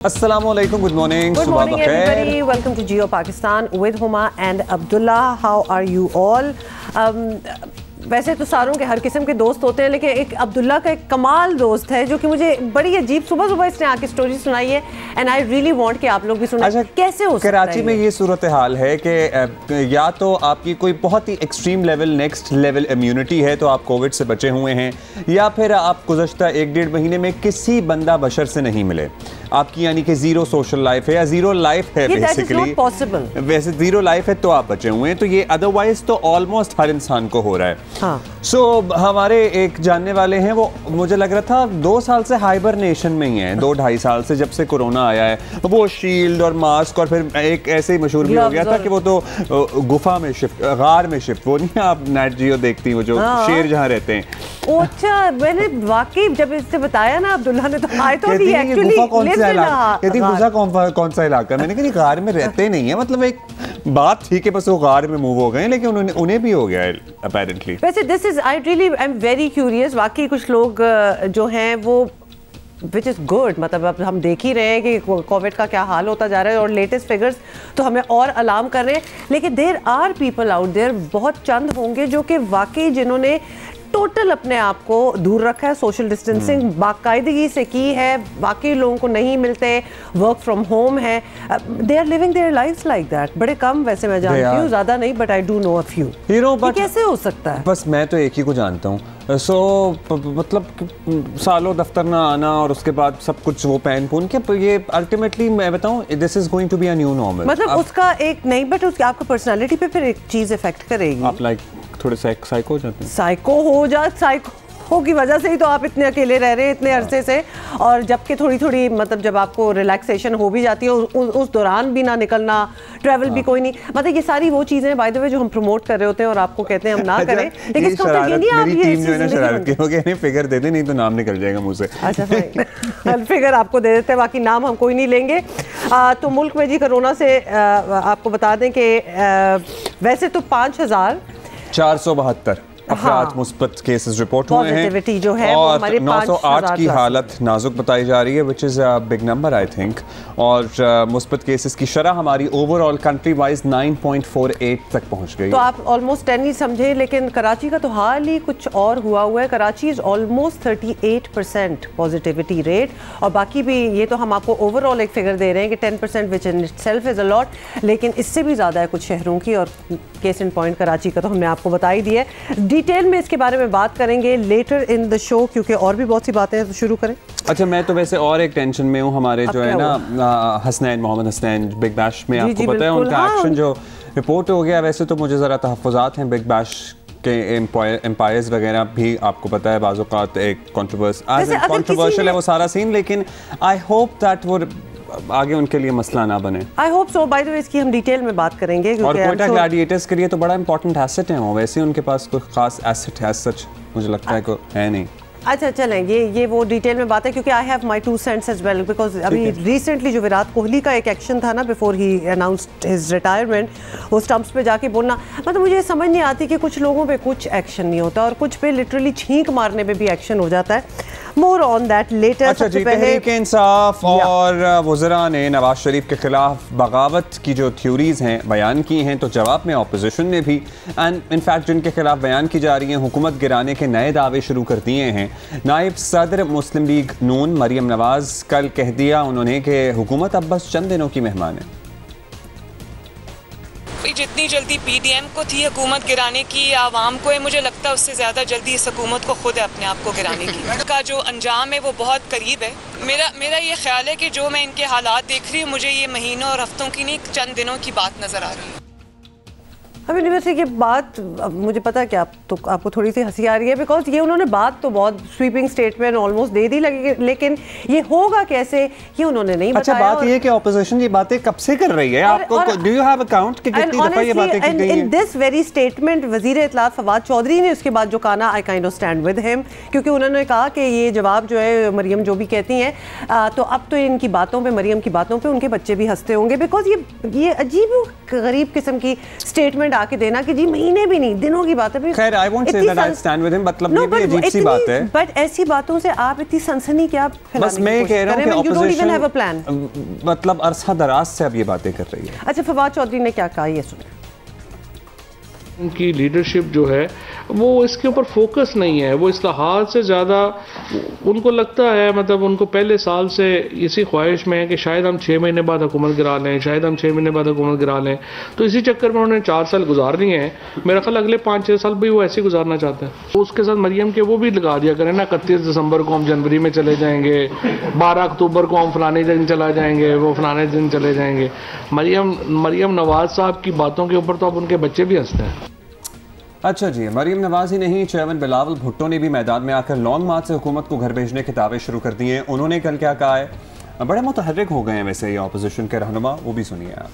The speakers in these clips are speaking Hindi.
Assalamualaikum, good morning. Good morning everybody. Welcome to Geo Pakistan with Huma and Abdullah. How are you all? वैसे तो सारों के हर किस्म के दोस्त होते हैं, लेकिन एक अब्दुल्ला का एक कमाल दोस्त है जो कि मुझे बड़ी अजीब सुबह सुबह इसने आके स्टोरी सुनाई है एंड आई रियली वांट कि आप लोग भी सुनाएं। अच्छा, कैसे हो सकता है? कराची में ये सूरत हाल है कि या तो आपकी कोई बहुत ही extreme level next level immunity है तो आप कोविड से बचे हुए हैं, या फिर आप गुज़श्ता 1-1.5 महीने में किसी बंदा बशर से नहीं मिले, आपकी यानी कि जीरो सोशल लाइफ है या जीरो लाइफ है बेसिकली। वैसे जीरो लाइफ है तो आप बचे हुए हैं, तो ये अदरवाइज तो ऑलमोस्ट हर इंसान को हो रहा है। हाँ। हमारे एक जानने वाले हैं, वो मुझे लग रहा था 2 साल से हाइबरनेशन में ही हैं, 2-2.5 साल से जब से कोरोना आया है। वो शील्ड और मास्क और फिर एक ऐसे ही मशहूर भी हो गया था कि वो तो गुफा में शिफ्ट, गार में शिफ्ट, वो नहीं आप नेट जियो देखती हैं वो जो शेर जहाँ रहते हैं। अच्छा, मैंने वाकई जब इससे बताया ना अब्दुल्ला ने, तो आई थॉट ही एक्चुअली गुफा कौन सा इलाका, मैंने कहा गार में रहते नहीं है, मतलब एक बात ठीक है, बस वो गार में मूव हो गए, लेकिन उन्हें भी हो गया है अपेरेंटली। वैसे this is I am very curious. वाकई कुछ लोग जो हैं वो विच इज़ गुड, मतलब अब हम देख ही रहे हैं कि कोविड का क्या हाल होता जा रहा है और लेटेस्ट फिगर्स तो हमें और अलार्म कर रहे हैं, लेकिन there are people out there, बहुत चंद होंगे जो कि वाकई जिन्होंने टोटल अपने आप को दूर रखा है, सोशल डिस्टेंसिंग बाकायदगी से की है, बाकी लोगों को नहीं मिलते, वर्क फ्रॉम होम है, they are living their lives like that. बड़े कम वैसे मैं जानती हूँ, ज़्यादा नहीं, but I do know a few. कैसे हो सकता है? बस मैं तो एक ही को जानता हूँ, मतलब सालों दफ्तर ना आना और उसके बाद सब कुछ वो पहन पून के, ये अल्टीमेटली मैं बताऊँ this is going to be a new normal. मतलब उसका एक नहीं, बट उसकी आपका पर्सनालिटी पे फिर एक चीज़ इफेक्ट करेगी। आप लाइक थोड़े साइको हो जाते हैं। साइको की वजह से ही तो आप इतने अकेले रह रहे हैं इतने अरसे से, और जबकि थोड़ी मतलब जब आपको रिलैक्सेशन हो भी जाती है उस दौरान भी ना निकलना, ट्रैवल भी कोई नहीं, मतलब ये सारी वो चीजें बाय द वे जो हम प्रमोट कर रहे होते हैं और आपको कहते हैं हम ना करें, लेकिन इसका मतलब ये नहीं आप ये टीम जो है ना शरारत की हो गई, नहीं फिगर दे दे, नहीं तो नाम निकल जाएगा मुंह से। अच्छा फाइन, फिगर आपको दे देते हैं, बाकी नाम हम कोई नहीं लेंगे। तो मुल्क में जी कोरोना से आपको बता दें कि वैसे तो 5472 अफराद मुस्बत केसेस रिपोर्ट हुए हैं जो है और 908 की हालत नाजुक बताई जा रही है, which is a big number I think, और मुस्बत केसेस की शरह हमारी ओवरऑल कंट्री वाइज 9.48 तक पहुंच गई। तो आप ऑलमोस्ट 10 ही समझे, लेकिन कराची का तो हाल ही कुछ और हुआ है। Karachi is almost 38% positivity rate, और बाकी भी ये तो हम आपको ओवरऑल एक फिगर दे रहे हैं कि 10%, which in itself is a lot, लेकिन इससे भी ज़्यादा है कुछ शहरों की, और केस इन पॉइंट कराची का तो हमने आपको बता ही दिया है। डिटेल में इसके बारे में बात करेंगे लेटर इन द शो, क्योंकि और भी बहुत सी बातें हैं, तो शुरू करें। अच्छा, मैं तो वैसे और एक टेंशन में हूँ, हमारे जो है ना हसनैन, मोहम्मद हसनैन बिग बैश में, आपको पता है उनका एक्शन जो रिपोर्ट हो गया। वैसे तो मुझे ज़रा तहफ़्फ़ुज़ात हैं बिग बैश के एम्पायर्स वगैरह भी, आपको पता है बाज़ औक़ात एक कंट्रोवर्शियल है वो सारा सीन, लेकिन आई होप दैट वो आगे उनके लिए मसला ना बने। I hope so. Bye the वे इसकी हम डिटेल में बात करेंगे, और क्वेटा ग्लैडिएटर्स के लिए तो बड़ा इंपॉर्टेंट एसेट है वो, वैसे उनके पास कोई खास एसेट है सच मुझे लगता है को है नहीं। अच्छा चलें, ये वो डिटेल में बात है, क्योंकि I have my 2 cents as well, because अभी रिसेंटली जो विराट कोहली का एक एक्शन था ना बिफोर ही अनाउंस्ड हिज रिटायरमेंट, वो स्टंप्स पे जाके बोलना, मतलब मुझे समझ नहीं आती कि कुछ लोगों पे कुछ एक्शन नहीं होता और कुछ पे लिटरली छींक मारने पे भी एक्शन हो जाता है। More on that later. अच्छा जी, तहरीक इंसाफ और वज़रा ने नवाज शरीफ के खिलाफ बगावत की जो थ्योरीज हैं बयान की हैं, तो जवाब में अपोजिशन ने भी एंड इनफैक्ट जिनके खिलाफ बयान की जा रही हैं हुकूमत गिराने के नए दावे शुरू कर दिए हैं। नायब सदर मुस्लिम लीग नून मरियम नवाज कल कह दिया उन्होंने कि हुकूमत अब बस चंद दिनों की मेहमान है। जितनी जल्दी पीडीएम को थी हुकूमत गिराने की, आवाम को है, मुझे लगता है उससे ज़्यादा जल्दी इस हुकूमत को खुद है अपने आप को गिराने की। का जो अंजाम है वो बहुत करीब है। मेरा ये ख्याल है कि जो मैं इनके हालात देख रही हूँ, मुझे ये महीनों और हफ्तों की नहीं चंद दिनों की बात नज़र आ रही है। अभी वैसे ये बात मुझे पता है कि आपको थोड़ी सी हंसी आ रही है, बिकॉज ये उन्होंने बात तो बहुत स्वीपिंग स्टेटमेंट ऑलमोस्ट दे दी लगी, लेकिन ये होगा कैसे ये उन्होंने नहीं बताया। अच्छा, बात ये कि ऑपोजिशन ये बातें कब से कर रही है, आपको डू यू हैव अकाउंट कि कितनी दफा ये बातें की गई हैं? इन दिस वेरी स्टेटमेंट वजीर इत्तलात फवाद चौधरी ने उसके बाद जो कहा ना, I kind of stand with him, क्योंकि उन्होंने कहा कि ये जवाब जो है मरियम जो भी कहती हैं, तो अब तो इनकी बातों पे, मरियम की बातों पे उनके बच्चे भी हंसते होंगे, बिकॉज ये अजीब गरीब किस्म की स्टेटमेंट स्टैंड आके देना कि जी महीने भी नहीं, दिनों की बात है। खैर I won't say that I stand with him, मतलब ये भी अजीब सी बात है। बट ऐसी बातों से आप इतनी सनसनी क्या फैलाने बस मैं कह रहा हूं कि ऑपोजिशन मतलब अरसा दराज से अब ये बातें कर रही है। अच्छा, फवाद चौधरी ने क्या कहा, ये सुने। उनकी लीडरशिप जो है वो इसके ऊपर फोकस नहीं है, वो इस्लाहात से ज़्यादा उनको लगता है, मतलब उनको पहले साल से इसी ख्वाहिश में है कि शायद हम 6 महीने बाद हुकूमत गिरा लें, शायद हम 6 महीने बाद हुकूमत गिरा लें। तो इसी चक्कर में उन्होंने 4 साल गुजार लिए हैं। मेरा ख्याल अगले 5-6 साल भी वो ऐसे ही गुजारना चाहते हैं। तो उसके साथ मरियम के वो भी लगा दिया करें ना, 31 दिसंबर को हम जनवरी में चले जाएंगे, 12 अक्टूबर को हम फलाने दिन चला जाएंगे, वो फलाने दिन चले जाएंगे। मरियम नवाज साहब की बातों के ऊपर तो अब उनके बच्चे भी हंसते हैं। अच्छा जी, मरियम नवाज ही नहीं, चेयरमैन बिलावल भुट्टो ने भी मैदान में आकर लॉन्ग मार्च से हुकूमत को घर भेजने के दावे शुरू कर दिए हैं। उन्होंने कल क्या कहा है, बड़े मुतहर्रिक हो गए हैं वैसे ये अपोजिशन के रहनुमा, वो भी सुनिए आप।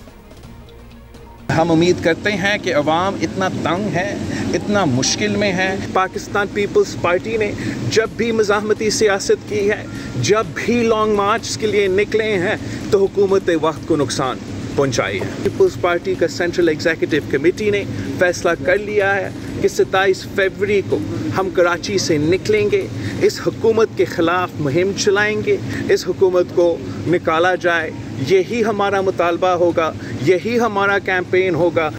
हम उम्मीद करते हैं कि अवाम इतना तंग है, इतना मुश्किल में है। पाकिस्तान पीपल्स पार्टी ने जब भी मज़ाहमती सियासत की है, जब भी लॉन्ग मार्च के लिए निकले हैं, तो हुकूमत वक्त को नुकसान पहुंचाई है। पीपल्स पार्टी का सेंट्रल एग्जीक्यूटिव कमेटी ने फैसला कर लिया है कि 27 फरवरी को हम कराची से निकलेंगे, इस हुकूमत के ख़िलाफ़ मुहिम चलाएंगे, इस हुकूमत को निकाला जाए। यही हमारा मुतालबा होगा, यही हमारा कैंपेन होगा।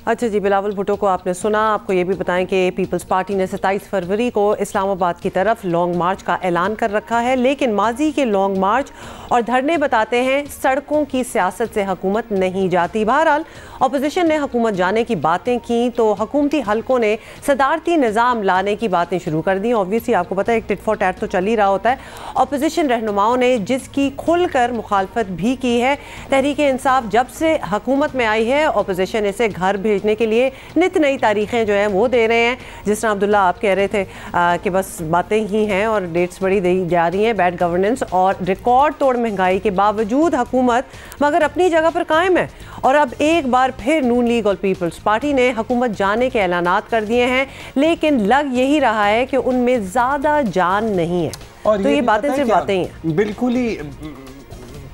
अच्छा जी, बिलावल भुट्टो को आपने सुना। आपको ये भी बताएं कि पीपल्स पार्टी ने 27 फरवरी को इस्लामाबाद की तरफ लॉन्ग मार्च का ऐलान कर रखा है, लेकिन माजी के लॉन्ग मार्च और धरने बताते हैं सड़कों की सियासत से हुकूमत नहीं जाती। बहरहाल अपोजिशन ने हुकूमत जाने की बातें की तो हुकूमती हलकों ने सदारती निज़ाम लाने की बातें शुरू कर दी। ऑब्वियसली आपको पता है एक टिट फॉर टैट तो चल ही रहा होता है। अपोजिशन रहनुमाओं ने जिसकी खुलकर मुखालफत भी की है। तहरीक इंसाफ जब से हुकूमत में आई है, अपोजिशन इसे घर भेजने के लिए नित नई तारीखें जो हैं वो दे रहे हैं। जिस तरह अब्दुल्ला आप कह रहे थे कि बस बातें ही हैं और डेट्स बड़ी दी जा रही हैं। बैड गवर्नेंस और रिकॉर्ड तोड़ महंगाई के बावजूद हुकूमत मगर अपनी जगह पर कायम है। और अब एक बार फिर नून लीग और पीपल्स पार्टी ने हुकूमत जाने के ऐलानात कर दिए हैं, लेकिन लग यही रहा है कि उनमें ज़्यादा जान नहीं है। और तो ये बातें सिर्फ बातें ही हैं। बिल्कुल ही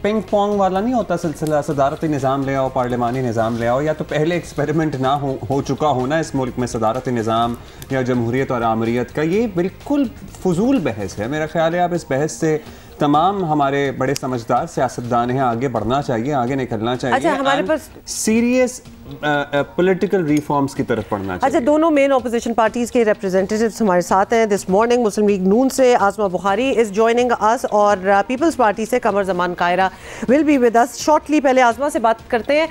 पिंग पोंग वाला नहीं होता सिलसिला, सदारती निज़ाम ले आओ, पार्लिमानी निज़ाम ले आओ। या तो पहले एक्सपेरिमेंट ना हो चुका हो ना इस मुल्क में सदारती निज़ाम या जमहूरियत और आमरीत का। ये बिल्कुल फजूल बहस है। मेरा ख्याल है आप इस बहस से तमाम हमारे बड़े समझदार सियासतदान हैं आगे बढ़ना चाहिए, आगे निकलना चाहिए। अच्छा, हमारे पास सीरियस पॉलिटिकल रिफॉर्म्स की तरफ पढ़ना चाहिए। अच्छा, दोनों मेन ऑपोजिशन पार्टीज के रिप्रेजेंटेटिव्स हमारे साथ हैं दिस मॉर्निंग। मुस्लिम लीग नून से आजमा बुखारी इज जॉइनिंग अस और पीपल्स पार्टी से Qamar Zaman Kaira will be with us shortly. पहले आजमा से बात करते हैं।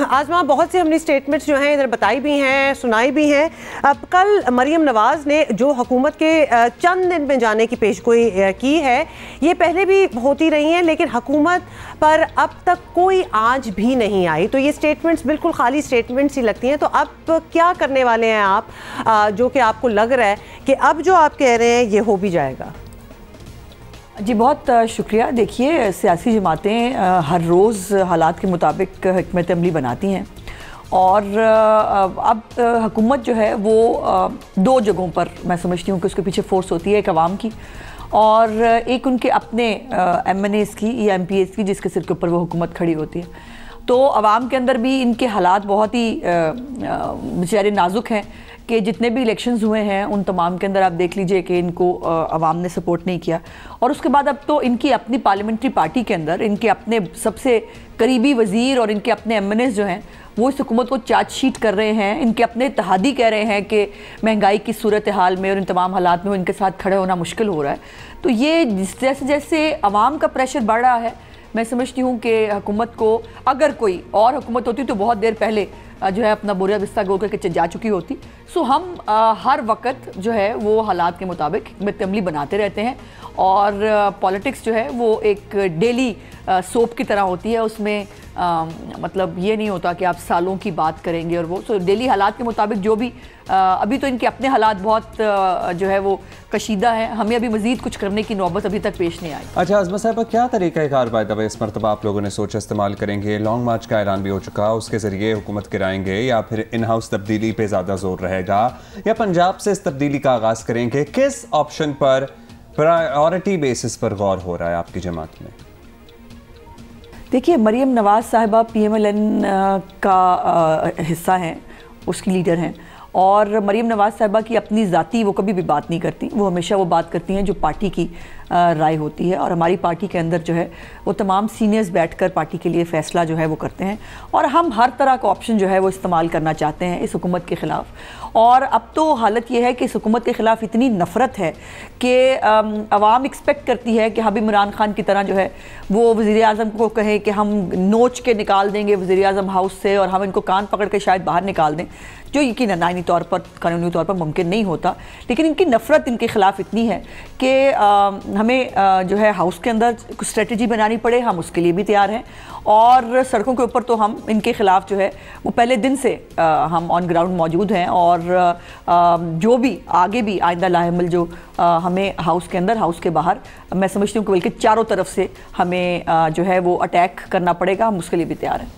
आजमा, बहुत सी हमने स्टेटमेंट्स जो हैं इधर बताई भी हैं, सुनाई भी हैं। अब कल मरियम नवाज ने जो हुकूमत के चंद दिन में जाने की पेशगोई की है, ये पहले भी होती रही हैं, लेकिन हुकूमत पर अब तक कोई आंच भी नहीं आई। तो ये स्टेटमेंट्स बिल्कुल खाली स्टेटमेंट्स ही लगती हैं। तो अब क्या करने वाले हैं आप, जो कि आपको लग रहा है कि अब जो आप कह रहे हैं ये हो भी जाएगा? जी बहुत शुक्रिया। देखिए, सियासी जमातें हर रोज़ हालात के मुताबिक हिकमत अमली बनाती हैं और अब हुकूमत जो है वो 2 जगहों पर मैं समझती हूँ कि उसके पीछे फोर्स होती है। एक आवाम की और एक उनके अपने MNAs की या MPAs की, जिसके सिर के ऊपर वो हुकूमत खड़ी होती है। तो आवाम के अंदर भी इनके हालात बहुत ही बेचारे नाजुक हैं कि जितने भी इलेक्शंस हुए हैं उन तमाम के अंदर आप देख लीजिए कि इनको आवाम ने सपोर्ट नहीं किया। और उसके बाद अब तो इनकी अपनी पार्लियामेंट्री पार्टी के अंदर इनके अपने सबसे करीबी वज़ीर और इनके अपने MNAs जो हैं वो इस हुकूमत को चार्जशीट कर रहे हैं। इनके अपने इत्तेहादी कह रहे हैं कि महंगाई की सूरत हाल में और इन तमाम हालात में इनके साथ खड़े होना मुश्किल हो रहा है। तो ये जैसे जैसे आवाम का प्रेशर बढ़ रहा है, मैं समझती हूँ कि हुकूमत को, अगर कोई और हुकूमत होती तो बहुत देर पहले जो है अपना बोरिया बिस्तर गोल करके जा चुकी होती। सो हम हर वक्त जो है वो हालात के मुताबिक हिकमत अमली बनाते रहते हैं और पॉलिटिक्स जो है वो एक डेली सोप की तरह होती है। उसमें मतलब ये नहीं होता कि आप सालों की बात करेंगे और वो डेली हालात के मुताबिक जो भी अभी तो इनके अपने हालात बहुत जो है वो कशीदा है। हमें अभी मजीद कुछ करने की नौबत अभी तक पेश नहीं आई। अच्छा आज़मा साहब, क्या तरीका कार बाय इस मरतबा आप लोगों ने सोचा इस्तेमाल करेंगे? लॉन्ग मार्च का ऐलान भी हो चुका, उसके ज़रिए हुकूमत गिराएंगे या फिर इन हाउस तब्दीली पे ज़्यादा जोर रहेगा या पंजाब से इस तब्दीली का आगाज़ करेंगे? किस ऑप्शन पर प्रायोरिटी बेसिस पर गौर हो रहा है आपकी जमात में? देखिए, मरीम नवाज़ साहिबा PMLN का हिस्सा हैं, उसकी लीडर हैं, और मरीम नवाज़ साहिबा की अपनी ज़ाती वो कभी भी बात नहीं करती, वो हमेशा वो बात करती हैं जो पार्टी की राय होती है। और हमारी पार्टी के अंदर जो है वो तमाम सीनियर्स बैठकर पार्टी के लिए फ़ैसला जो है वो करते हैं, और हम हर तरह का ऑप्शन जो है वो इस्तेमाल करना चाहते हैं इस हुकूमत के ख़िलाफ़। और अब तो हालत ये है कि इस हुकूमत के ख़िलाफ़ इतनी नफ़रत है कि अवाम एक्सपेक्ट करती है कि हबीब इमरान खान की तरह जो है वो वज़ीर-ए-आज़म को कहे कि हम नोच के निकाल देंगे वज़ीर-ए-आज़म हाउस से और हम इनको कान पकड़ के शायद बाहर निकाल दें, जो यकीनन आईनी तौर पर, कानूनी तौर पर मुमकिन नहीं होता। लेकिन इनकी नफ़रत इनके ख़िलाफ़ इतनी है कि हमें जो है हाउस के अंदर कुछ स्ट्रेटजी बनानी पड़े, हम उसके लिए भी तैयार हैं। और सड़कों के ऊपर तो हम इनके ख़िलाफ़ जो है वो पहले दिन से हम ऑन ग्राउंड मौजूद हैं, और जो भी आगे भी आइंदा लाहिमल जो हमें हाउस के अंदर, हाउस के बाहर, मैं समझती हूँ कि बल्कि चारों तरफ से हमें जो है वो अटैक करना पड़ेगा, हम उसके लिए भी तैयार हैं।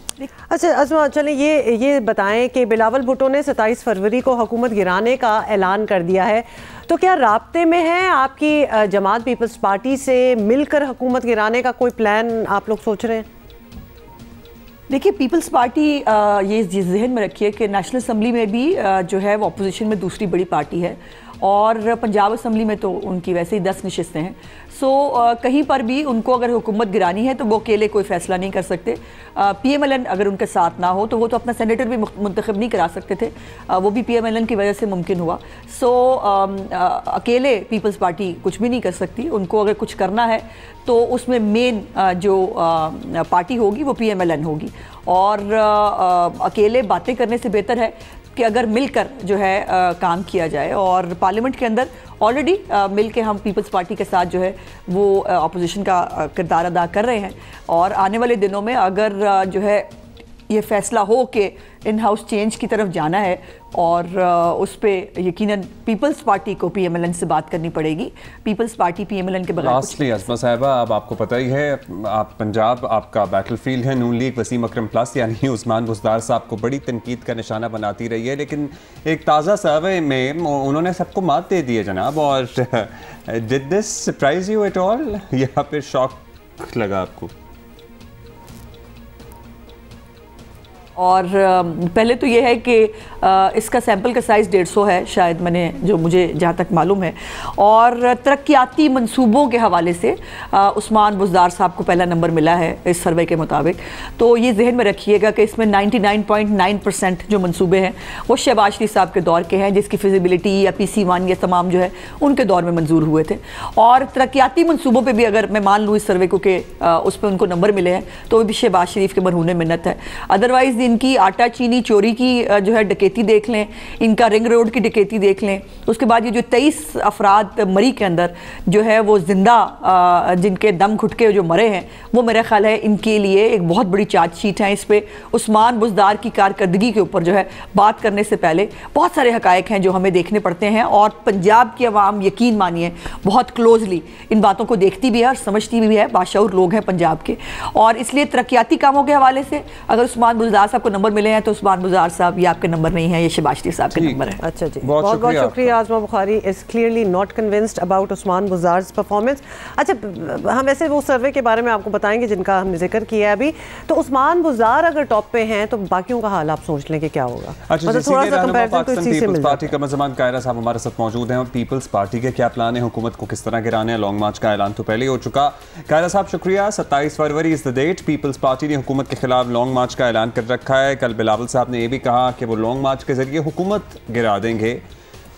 अच्छा अज़मा, चलें ये बताएं कि बिलावल भुट्टो ने 27 फरवरी को हुकूमत गिराने का ऐलान कर दिया है, तो क्या राब्ते में है आपकी जमात पीपल्स पार्टी से मिलकर हुकूमत गिराने का कोई प्लान आप लोग सोच रहे हैं? देखिए, पीपल्स पार्टी ये जहन में रखिए कि नेशनल असम्बली में भी जो है वो अपोजिशन में दूसरी बड़ी पार्टी है, और पंजाब असम्बली में तो उनकी वैसे ही 10 नशिस्तें हैं। सो कहीं पर भी उनको अगर हुकूमत गिरानी है तो वो अकेले कोई फ़ैसला नहीं कर सकते। PMLN अगर उनके साथ ना हो तो वो तो अपना सेनेटर भी मुंतखब नहीं करा सकते थे, वो भी PMLN की वजह से मुमकिन हुआ। सो अकेले पीपल्स पार्टी कुछ भी नहीं कर सकती, उनको अगर कुछ करना है तो उसमें मेन जो पार्टी होगी वो PMLN होगी, और अकेले बातें करने से बेहतर है कि अगर मिलकर जो है काम किया जाए। और पार्लियामेंट के अंदर ऑलरेडी मिल के हम पीपल्स पार्टी के साथ जो है वो अपोजिशन का किरदार अदा कर रहे हैं, और आने वाले दिनों में अगर जो है ये फैसला हो कि इन हाउस चेंज की तरफ जाना है, और उस पर यकीनन पीपल्स पार्टी को PMLN से बात करनी पड़ेगी। पीपल्स पार्टी PMLN के बगैर लास्टली अज़मा साहिबा, अब आपको पता ही है, आप पंजाब आपका बैटलफील्ड है, नून लीग वसीम अकरम प्लस यानी उस्मान बुज़दार साहब को बड़ी तनकीद का निशाना बनाती रही है, लेकिन एक ताज़ा सर्वे में उन्होंने सबको मात दे दी है जनाब। और did this surprise you at all, या फिर शॉक लगा आपको? और पहले तो ये है कि इसका सैंपल का साइज़ 150 है शायद, मैंने जो मुझे जहाँ तक मालूम है, और तरक्याती मंसूबों के हवाले से उस्मान बुज़दार साहब को पहला नंबर मिला है इस सर्वे के मुताबिक। तो ये जहन में रखिएगा कि इसमें 99.9% जो मंसूबे हैं वो शहबाज शरीफ साहब के दौर के हैं, जिसकी फिजिबिलिटी या PC1 ये तमाम जो है उनके दौर में मंजूर हुए थे। और तरक्याती मंसूबों पर भी अगर मैं मान लूँ इस सर्वे को कि उस पर उनको नंबर मिले हैं, तो वो भी शहबाज शरीफ के मरहून मिन्नत है। अदरवाइज़ इनकी आटा चीनी चोरी की जो है डकैती देख लें, इनका रिंग रोड की डकैती देख लें, उसके बाद ये जो 23 अफराद मरी के अंदर जो है वो जिंदा जिनके दम घुटके जो मरे हैं, वो मेरा ख्याल है इनके लिए एक बहुत बड़ी चार्जशीट है। इस पर उस्मान बुज़दार की कारकर्दगी के ऊपर जो है बात करने से पहले बहुत सारे हकायक हैं जो हमें देखने पड़ते हैं, और पंजाब की आवाम यकीन मानिए बहुत क्लोजली इन बातों को देखती भी है और समझती भी है, बाशऊर लोग हैं पंजाब के। और इसलिए तरक्याती कामों के हवाले से अगर उस्मान बुज़दार साहब को नंबर मिले हैं तो उस्मान बुज़दार साहब ये आपके नंबर नहीं है, ये शहबाज शरीफ साहब के नंबर है। अच्छा जी, बहुत बहुत शुक्रिया। Azma Bukhari is clearly not convinced about Usman Buzdar's performance. अच्छा, हम वैसे वो सर्वे के बारे में आपको बताएंगे जिनका हमने जिक्र किया है अभी। तो उस्मान बुज़दार अगर टॉप पे हैं तो बाकियों का हाल आप सोच लें कि क्या होगा। मतलब थोड़ा सा कंपैरिजन तो इसी से मिल पार्टी का मज़मान कायरा साहब हमारे साथ मौजूद हैं, और पीपल्स पार्टी के क्या प्लान है, हुकूमत को किस तरह गिराने हैं। लॉन्ग मार्च का ऐलान तो पहले ही हो चुका। कायरा साहब शुक्रिया। 27 February is the date. Peoples Party ने हुकूमत के खिलाफ लॉन्ग मार्च का ऐलान कर रखा है। कल बिलावल साहब ने यह भी कहा कि वो लॉन्ग मार्च के जरिए हुकूमत गिरा देंगे।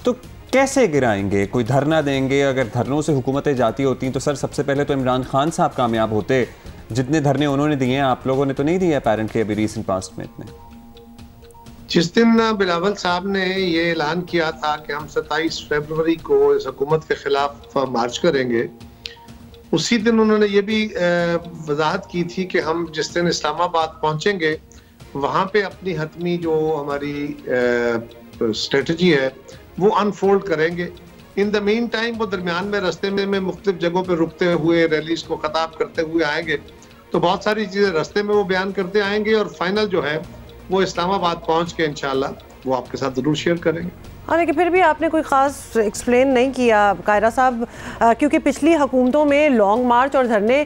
तो कैसे गिराएंगे? कोई धरना देंगे? अगर धरनों से हुकूमतें जाती होती तो सर सबसे पहले तो इमरान खान साहब कामयाब होते। जितने धरने उन्होंने दिए हैं आप लोगों ने तो नहीं दिए अपेरेंटली अभी रिसेंट पास्ट में इतने। जिस दिन बिलावल साहब ने ये ऐलान किया था कि हम 27 फरवरी को इस हुकूमत के खिलाफ मार्च करेंगे, उसी दिन उन्होंने ये भी वजाहत की थी कि हम जिस दिन इस्लामाबाद पहुंचेंगे वहाँ पे अपनी हतमी जो हमारी स्ट्रेटजी है वो अनफोल्ड करेंगे। इन द मीन टाइम वो दरमियान में रास्ते में मुख्तलिफ जगहों पे रुकते हुए रैलीज को खताब करते हुए आएंगे, तो बहुत सारी चीज़ें रास्ते में वो बयान करते आएंगे, और फाइनल जो है वो इस्लामाबाद पहुँच के इंशाल्लाह वो आपके साथ ज़रूर शेयर करेंगे। हाँ, लेकिन फिर भी आपने कोई ख़ास एक्सप्लेन नहीं किया कायरा साहब, क्योंकि पिछली हुकूमतों में लॉन्ग मार्च और धरने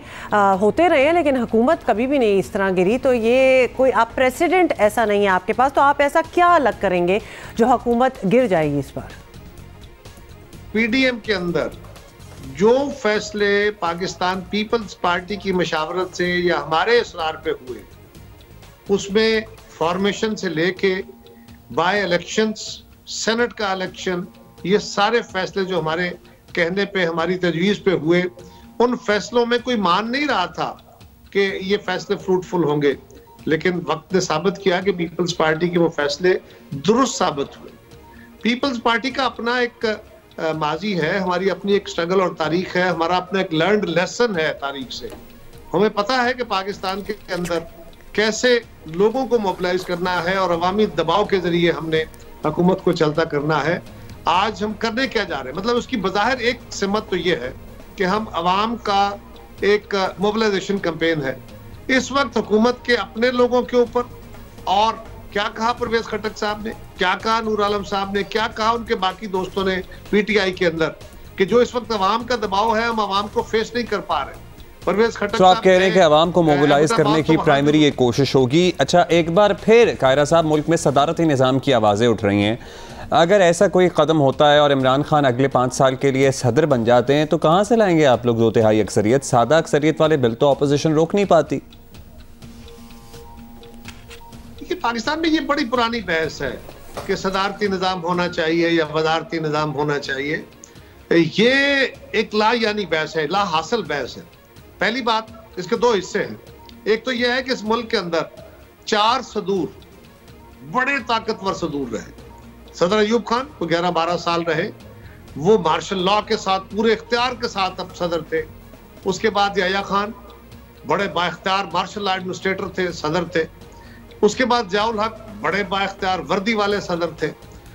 होते रहे हैं लेकिन हुकूमत कभी भी नहीं इस तरह गिरी, तो ये कोई आप प्रेसिडेंट ऐसा नहीं है आपके पास, तो आप ऐसा क्या अलग करेंगे जो हुकूमत गिर जाएगी इस बार? पीडीएम के अंदर जो फैसले पाकिस्तान पीपल्स पार्टी की मशावरत से या हमारे इसरार पे हुए, उसमें फॉर्मेशन से लेके बाय इलेक्शंस, सेनेट का इलेक्शन, ये सारे फैसले जो हमारे कहने पे, हमारी तजवीज़ पे हुए, उन फैसलों में कोई मान नहीं रहा था कि ये फैसले फ्रूटफुल होंगे, लेकिन वक्त ने साबित किया कि पीपल्स पार्टी के वो फैसले दुरुस्त साबित हुए। पीपल्स पार्टी का अपना एक माजी है, हमारी अपनी एक स्ट्रगल और तारीख है, हमारा अपना एक लर्नड लेसन है तारीख से। हमें पता है कि पाकिस्तान के अंदर कैसे लोगों को मोबिलाइज करना है और अवामी दबाव के जरिए हमने हुकूमत को चलता करना है। आज हम करने क्या जा रहे हैं, मतलब उसकी बज़ाहिर एक सिमत तो ये है कि हम अवाम का एक मोबिलाइजेशन कैंपेन है। इस वक्त हुकूमत के अपने लोगों के ऊपर, और क्या कहा परवेज खटक साहब ने, क्या कहा नूर आलम साहब ने, क्या कहा उनके बाकी दोस्तों ने पीटीआई के अंदर, कि जो इस वक्त अवाम का दबाव है हम अवाम को फेस नहीं कर पा रहे। परवेज खटक, तो आप कह रहे हैं कि अवाम को मोबिलाइज करने की प्राइमरी एक कोशिश होगी। अच्छा, एक बार फिर कायरा साहब, मुल्क में सदारती निज़ाम की आवाज़ें उठ रही हैं, अगर ऐसा कोई कदम होता है और इमरान खान अगले 5 साल के लिए सदर बन जाते हैं तो कहाँ से लाएंगे आप लोग 2/3 अक्सरियत? सादा अक्सरियत वाले बिल तो अपोजिशन रोक नहीं पाती। पाकिस्तान में ये बड़ी पुरानी बहस है कि सदारती निज़ाम होना चाहिए या वज़ारती निज़ाम होना चाहिए। ये एक ला यानी बहस है, ला हासिल बहस है। पहली बात, इसके 2 हिस्से हैं। एक तो यह है कि इस मुल्क के अंदर 4 सदूर, बड़े ताकतवर सदूर रहे। सदर अयूब खान वो 11-12 साल रहे, वो मार्शल लॉ के साथ पूरे इख्तियार के साथ अब सदर थे। उसके बाद याया खान बड़े बाइख्तियार मार्शल लॉ एडमिनिस्ट्रेटर थे, सदर थे। उसके बाद ज़ियाउल हक बड़े बाइख्तियार वर्दी वाले सदर थे।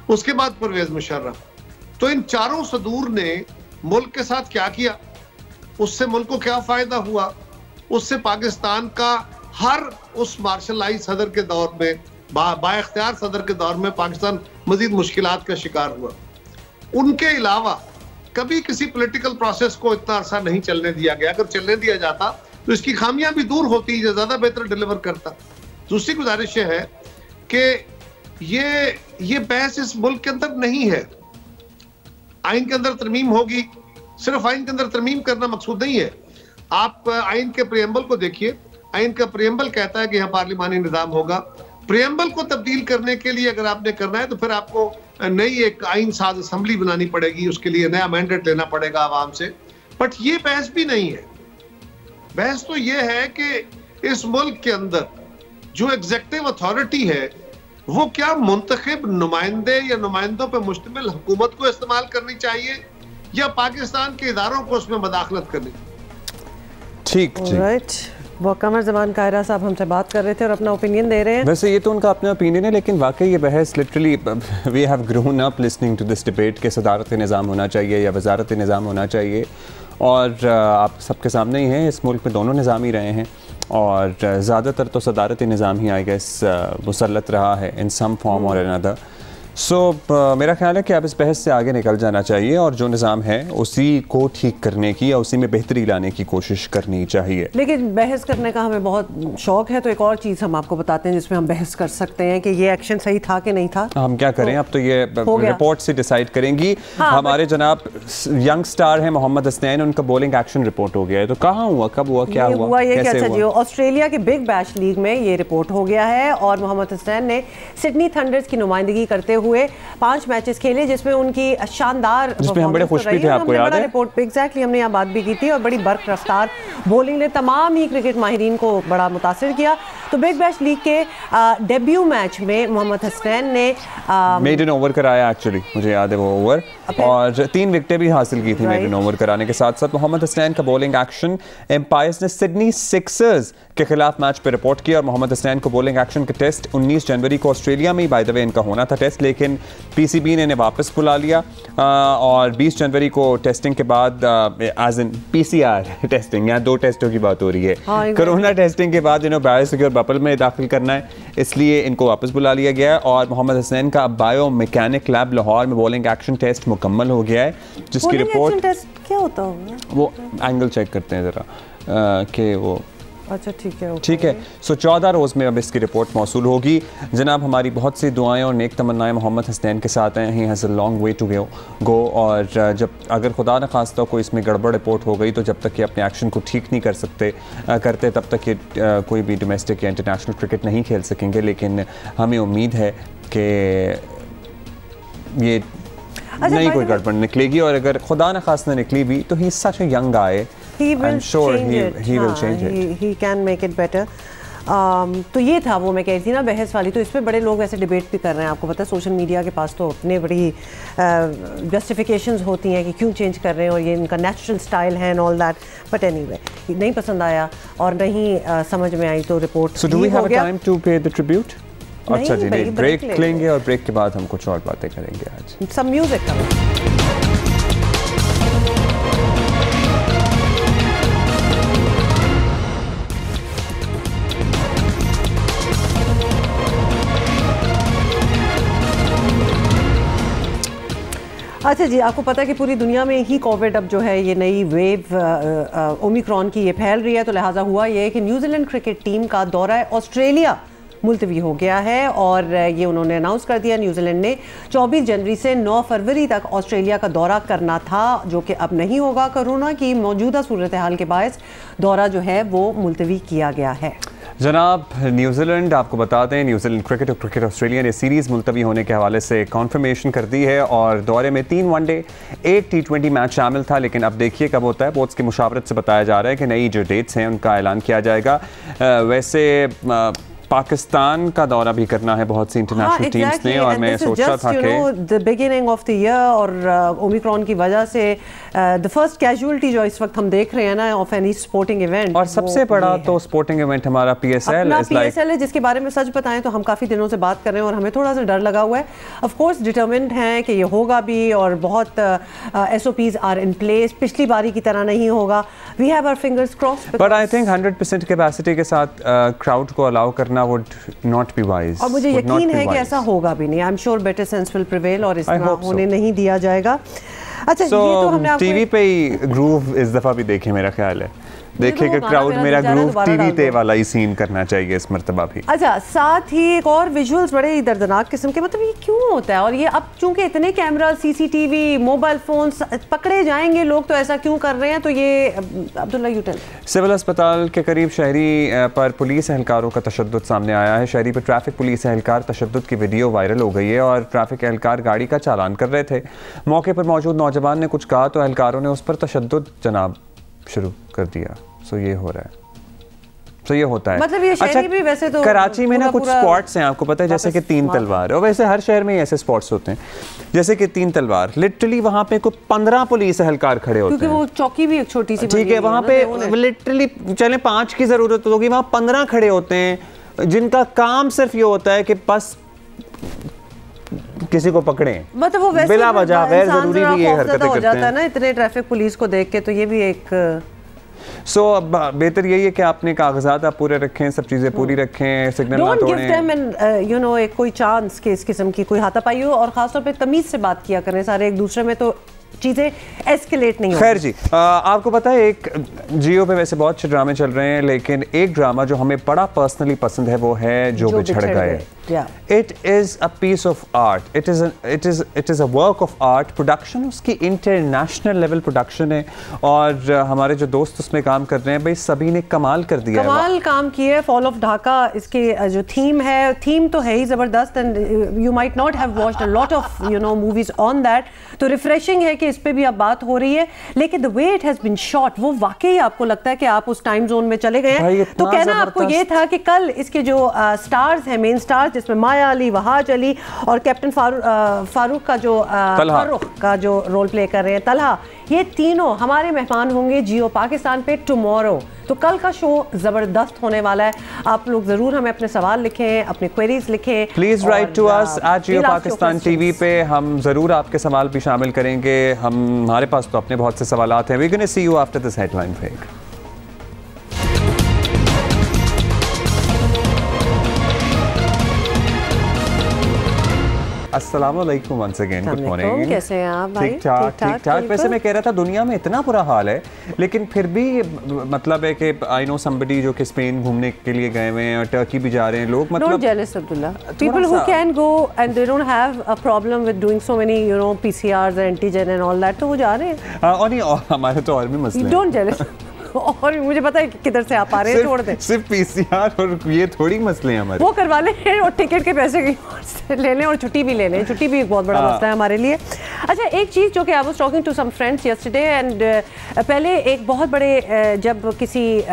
उसके बाद परवेज मुशर्रफ। तो इन 4 सदूर ने मुल्क के साथ क्या किया, उससे मुल्क को क्या फायदा हुआ, उससे पाकिस्तान का हर उस मार्शल सदर के दौर में, बाइख्तियार सदर के दौर में पाकिस्तान मजीद मुश्किलात का शिकार हुआ। उनके अलावा कभी किसी पॉलिटिकल प्रोसेस को इतना अरसा नहीं चलने दिया गया। अगर चलने दिया जाता तो इसकी खामियां भी दूर होती, ज्यादा बेहतर डिलीवर करता। दूसरी गुजारिश है कि ये बहस इस मुल्क के अंदर नहीं है। आइन के अंदर तरमीम होगी, सिर्फ आइन के अंदर तरमीम करना मकसूद नहीं है। आप आइन के प्रियम्बल को देखिए, आइन का प्रियम्बल कहता है कि यहाँ पार्लिमानी निज़ाम होगा। प्रियम्बल को तब्दील करने के लिए अगर आपने करना है तो फिर आपको नई एक आइन साज असम्बली बनानी पड़ेगी, उसके लिए नया मैंडेट लेना पड़ेगा आवाम से। बट ये बहस भी नहीं है। बहस तो ये है कि इस मुल्क के अंदर जो एग्जेक्टिव अथॉरिटी है वो क्या मुंतखब नुमाइंदे या नुमाइंदों पर मुश्तमिल हुकूमत को इस्तेमाल करनी चाहिए या पाकिस्तान के इदारों को उसमें मदाखलत करनी। ठीक राइट, वो कमर ज़मान कायरा साहब हमसे बात कर रहे थे और अपना ओपिनियन दे रहे हैं। वैसे ये तो उनका अपना ओपिनियन है, लेकिन वाकई ये बहस literally we have grown up listening to this debate कि सदारती निज़ाम होना चाहिए या वजारती निज़ाम होना चाहिए। और आप सबके सामने ही हैं, इस मुल्क में दोनों निज़ाम ही रहे हैं और ज़्यादातर तो सदारती निज़ाम ही आई गेस मुसल्लत रहा है इन सम फॉर्म और अनदर। सो मेरा ख्याल है कि अब इस बहस से आगे निकल जाना चाहिए और जो निज़ाम है उसी को ठीक करने की या उसी में बेहतरी लाने की कोशिश करनी चाहिए। लेकिन बहस करने का हमें बहुत शौक है, तो एक और चीज़ हम आपको बताते हैं जिसमें हम बहस कर सकते हैं कि ये एक्शन सही था कि नहीं था। हम क्या करें, अब तो ये रिपोर्ट से डिसाइड करेंगी। हाँ, हमारे जनाब यंग स्टार है मोहम्मद हसनैन, उनका बॉलिंग एक्शन रिपोर्ट हो गया है, तो कहाँ हुआ, कब हुआ, क्या हुआ, ये कैसे हुआ? ऑस्ट्रेलिया के बिग बैश लीग में ये रिपोर्ट हो गया है और मोहम्मद हसनैन ने सिडनी थंडर्स की नुमाइंदगी करते हुए 5 मैचेस खेले जिसमें उनकी शानदार, जिसमें हम बड़े खुश भी थे, आपको याद है? रिपोर्ट एग्जैक्टली हमने यहाँ बात भी की थी और बड़ी बर्क रफ्तार बॉलिंग ने तमाम ही क्रिकेट माहिरीन को बड़ा मुतासिर किया। तो बिग बैश लीग के डेब्यू मैच में मोहम्मद हसनैन ने मेडन ओवर कराया, एक्चुअली मुझे याद है वो ओवर, और 3 विकेटें भी हासिल की थी मेडन ओवर कराने के साथ साथ। मोहम्मद हसनैन का बॉलिंग एक्शन, एम्पायर्स ने सिडनी सिक्सर्स के खिलाफ मैच पर रिपोर्ट किया और मोहम्मद हसनैन को बॉलिंग एक्शन का टेस्ट 19 जनवरी को ऑस्ट्रेलिया में ही बाय द वे इनका होना था टेस्ट, लेकिन पीसीबी ने इन्हें वापस बुला लिया और 20 जनवरी को टेस्टिंग के बाद एज इन पीसीआर टेस्टिंग, यहाँ 2 टेस्टों की बात हो रही है। कोरोना टेस्टिंग के बाद बायोसिक्योर बबल में दाखिल करना है, इसलिए इनको वापस बुला लिया गया है। और मोहम्मद हसनैन का बायो मैकेनिक लैब लाहौर में बॉलिंग एक्शन टेस्ट मुकम्मल हो गया है, जिसकी रिपोर्ट क्या होता होगा, वो एंगल चेक करते हैं ज़रा कि वो अच्छा ठीक है ठीक है। सो 14 रोज़ में अब इसकी रिपोर्ट मौसूल होगी। जनाब हमारी बहुत सी दुआएं और नेक तमन्नाएं मोहम्मद हसनैन के साथ हैं। He has a long way to go और जब अगर खुदा न खास्ता कोई इसमें गड़बड़ रिपोर्ट हो गई तो जब तक ये अपने एक्शन को ठीक नहीं करते तब तक ये कोई भी डोमेस्टिक या इंटरनेशनल क्रिकेट नहीं खेल सकेंगे। लेकिन हमें उम्मीद है कि ये नहीं कोई गड़बड़ निकलेगी, और अगर खुदा न खास्ता निकली भी तो he is such a young guy, I'm sure he will change it. He can make it better. तो ये था वो मैं कह रही थी ना बहस वाली, तो इस पर बड़े लोग वैसे डिबेट भी कर रहे हैं। आपको पता है सोशल मीडिया के पास तो अपने बड़ी जस्टिफिकेशंस होती हैं कि क्यों चेंज कर रहे हैं और ये इनका नेचुरल स्टाइल है and all that, but anyway नहीं पसंद आया और नहीं समझ में आई तो report. So do we have a time to pay the tribute? अच्छा जी, नहीं ब्रेक लेंगे और ब्रेक के बाद हम कुछ और बातें करेंगे आज। Some music करेंगे। अच्छा जी, आपको पता है कि पूरी दुनिया में ही कोविड अब जो है ये नई वेव ओमिक्रॉन की ये फैल रही है, तो लिहाजा हुआ ये कि न्यूजीलैंड क्रिकेट टीम का दौरा ऑस्ट्रेलिया मुलतवी हो गया है और ये उन्होंने अनाउंस कर दिया। न्यूजीलैंड ने 24 जनवरी से 9 फरवरी तक ऑस्ट्रेलिया का दौरा करना था, जो कि अब नहीं होगा। कोरोना की मौजूदा सूरत हाल के बायस दौरा जो है वो मुलतवी किया गया है। जनाब न्यूजीलैंड, आपको बताते हैं न्यूजीलैंड क्रिकेट और क्रिकेट ऑस्ट्रेलिया ने सीरीज़ मुलतवी होने के हवाले से कॉन्फर्मेशन कर दी है और दौरे में 3 वनडे 1 T20 मैच शामिल था। लेकिन अब देखिए कब होता है। बोर्ड्स की मुशावरत से बताया जा रहा है कि नई जो डेट्स हैं उनका ऐलान किया जाएगा। वैसे पाकिस्तान का दौरा भी करना है बहुत सी इंटरनेशनल टीम्स ने, और मैं सोच रहा था कि the beginning of the year और ओमिक्रॉन की वजह से द फर्स्ट कैजुअलिटी जो इस वक्त हम देख रहे हैं ना ऑफ एनी स्पोर्टिंग इवेंट, और सबसे बड़ा तो स्पोर्टिंग इवेंट हमारा PSL है, जिसके बारे में सच बताएं तो हम काफ़ी दिनों से बात कर रहे हैं और हमें थोड़ा सा डर लगा हुआ है। ऑफ कोर्स डिटरमिन्ड हैं कि ये होगा भी और बहुत SOPs आर इन प्लेस, पिछली बारी की तरह नहीं होगा। We have our fingers crossed, but I think 100% capacity के साथ क्राउड को अलाउ करना would not be wise. और मुझे यकीन है कि ऐसा होगा भी नहीं। I am sure better sense will prevail और इस तरह होने नहीं दिया जाएगा। अच्छा, ये तो हमने आपको टीवी पे ही ग्रूव इस दफा भी देखे, मेरा ख्याल है देखिए कि क्राउड मेरा ग्रूव टीवी पे वाला ही सीन करना चाहिए इस मर्तबा भी। अच्छा, साथ ही एक और विजुअल्स बड़े ही दर्दनाक किस्म के, मतलब ये क्यों होता है और ये अब चूंकि इतने कैमरा CCTV मोबाइल फोन्स पकड़े जाएंगे लोग तो ऐसा क्यों कर रहे हैं, तो ये अब्दुल्ला यू टेल। सिविल अस्पताल के करीब शहरी पर पुलिस एहलकारों का तशद्दुद सामने आया है। शहरी पर ट्रैफिक पुलिस एहलकार तशद्दुद की वीडियो वायरल हो गई है और ट्रैफिक एहलकार गाड़ी का चालान कर रहे थे। मौके पर मौजूद नौजवान ने कुछ कहा तो एहलकारों ने उस पर तशद्दुद जनाब शुरू कर दिया। सो ये हो रहा है, तो ये होता है। मतलब ये शहरी भी वैसे तो कराची में ना कुछ स्पॉट्स हैं, आपको पता है, जैसे कि 3 तलवार, और वैसे हर शहर में ऐसे स्पॉट्स होते हैं जैसे कि 3 तलवार। लिटरली वहां पे कोई 15 पुलिस एहलकार खड़े होते हैं, क्योंकि वो चौकी भी एक छोटी सी, ठीक है, वहां पे लिटरली चले 5 की जरूरत होगी, वहां 15 खड़े होते हैं जिनका काम सिर्फ ये होता है कि बस किसी को पकड़े, मतलब वो वैसे बिला वजह गैर जरूरी भी ये हरकतें करते हैं ना इतने ट्रैफिक पुलिस को देख के, तो ये भी एक अब बेहतर यही है कि आपने कागजात आप पूरे रखें, सब चीज़ें पूरी रखें, सिग्नल ना तोड़ें, यू नो एक कोई चांस के इस किस्म की कोई हाथापाई हो, और खासतौर पे तमीज़ से बात किया करें सारे एक दूसरे में, तो चीज़ें एस्केलेट नहीं होती। खैर जी, आपको पता है एक जियो पे वैसे बहुत अच्छे ड्रामे चल रहे हैं, लेकिन एक ड्रामा जो हमें बड़ा पर्सनली पसंद है वो है जो बिछड़ गए। It is a piece of art, it is a work of art. Production उसकी इंटरनेशनल लेवल प्रोडक्शन है और हमारे जो दोस्त उसमें काम कर रहे हैं भाई सभी ने कमाल कर दिया, कमाल काम किया है। फॉल ऑफ ढाका इसके जो थीम है, थीम तो है ही ज़बरदस्त, and you might not have watched a lot of movies on that, तो रिफ्रेशिंग है कि इस पे भी अब बात हो रही है। लेकिन the way it has been shot, वो वाकई आपको लगता है कि आप उस टाइम जोन में चले गए हैं। तो कहना आपको ये था कि कल इसके जो स्टार्स हैं, मेन स्टार्स, जिसमें माया अली, वहाज अली और कैप्टन फारूक का जो फारूक का जो रोल प्ले कर रहे हैं तलहा, ये तीनों हमारे मेहमान होंगे जियो पाकिस्तान पे टुमारो। तो कल का शो जबरदस्त होने वाला है। आप लोग जरूर हमें अपने सवाल लिखें, अपने क्वेरीज लिखें, please write to us at Geo Pakistan TV पे। हम जरूर आपके सवाल भी शामिल करेंगे। हमारे पास तो अपने बहुत से सवालात हैं। We gonna see you after this headline break. अस्सलाम वालेकुम वंस अगेन, गुड मॉर्निंग। कैसे हैं आप भाई? ठीक ठाक। वैसे मैं कह रहा था दुनिया में इतना बुरा हाल है, लेकिन फिर भी मतलब है कि आई नो समबडी जो कि स्पेन घूमने के लिए गए हुए हैं और टर्की भी जा रहे हैं लोग, मतलब Don't jealous Abdullah. People who can go and they don't have a problem with doing so many PCRs and antigen and all that, तो वो जा रहे हैं। और नहीं, और हमारे तो और भी मसले हैं। Don't jealous. और मुझे पता है किधर से आप आ रहे हैं, छोड़ दें। सिर्फ पीसीआर और ये थोड़ी मसले हैं हमारे। वो करवा लें और टिकट के पैसे ले लें और छुट्टी भी ले लें। छुट्टी भी एक बहुत बड़ा मसला है हमारे लिए। अच्छा, एक चीज़ जो कि I was talking to some friends yesterday and पहले एक बहुत बड़े जब किसी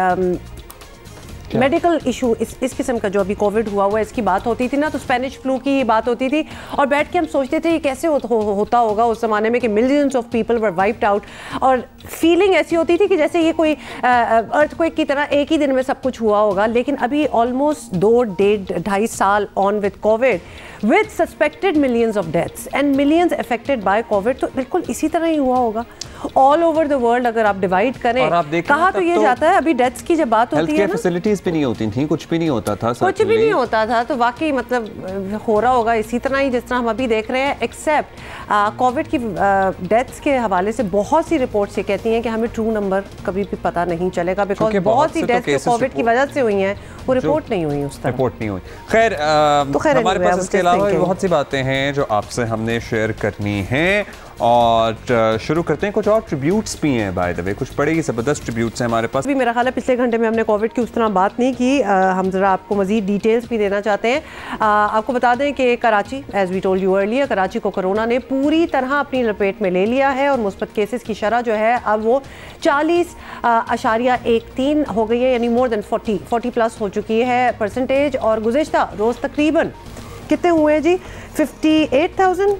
मेडिकल इशू इस किस्म का जो अभी कोविड हुआ है इसकी बात होती थी ना, तो स्पेनिश फ्लू की बात होती थी और बैठ के हम सोचते थे ये कैसे होता होगा उस ज़माने में कि millions of people were wiped out, और फीलिंग ऐसी होती थी कि जैसे ये कोई अर्थक्वेक की तरह एक ही दिन में सब कुछ हुआ होगा। लेकिन अभी ऑलमोस्ट 2-2.5 साल on with Covid with suspected millions of deaths and millions affected by COVID, तो बिल्कुल इसी तरह ही हुआ होगा ऑल ओवर द वर्ल्ड। अगर आप डिवाइड करें कहाँ तो ये जाता है, अभी डेथ्स की जब बात होती है ना, फैसिलिटीज भी नहीं होती थी, कुछ भी नहीं होता था, कुछ भी नहीं होता था, तो वाकई मतलब हो रहा होगा इसी तरह ही जिस तरह हम अभी देख रहे हैं। एक्सेप्ट कोविड की डेथ्स के हवाले से बहुत सी रिपोर्ट्स ये कहती हैं कि हमें ट्रू नंबर कभी भी पता नहीं चलेगा, बिकॉज बहुत सी डेथ्स कोविड की वजह से हुई हैं वो रिपोर्ट नहीं हुई, उस तरह रिपोर्ट नहीं हुई। खैर हमारे पास इसके अलावा बहुत सी बातें हैं जो आपसे हमने शेयर करनी हैं, और शुरू करते हैं। कुछ और ट्रिब्यूट्स भी हैं बाय द वे, कुछ बड़े ही ज़बरदस्त ट्रिब्यूट्स हैं हमारे पास भी। मेरा ख्याल है पिछले घंटे में हमने कोविड की उस तरह बात नहीं की, हम ज़रा आपको मज़ीद डिटेल्स भी देना चाहते हैं। आपको बता दें कि Karachi, as we told you earlier, Karachi को कोरोना ने पूरी तरह अपनी लपेट में ले लिया है और मुस्बत केसेस की शरह जो है अब वो 40.13 हो गई है, यानी मोर देन 40 प्लस हो चुकी है परसेंटेज। और गुज़िश्ता रोज़ तकरीबन कितने हुए हैं जी? 58,000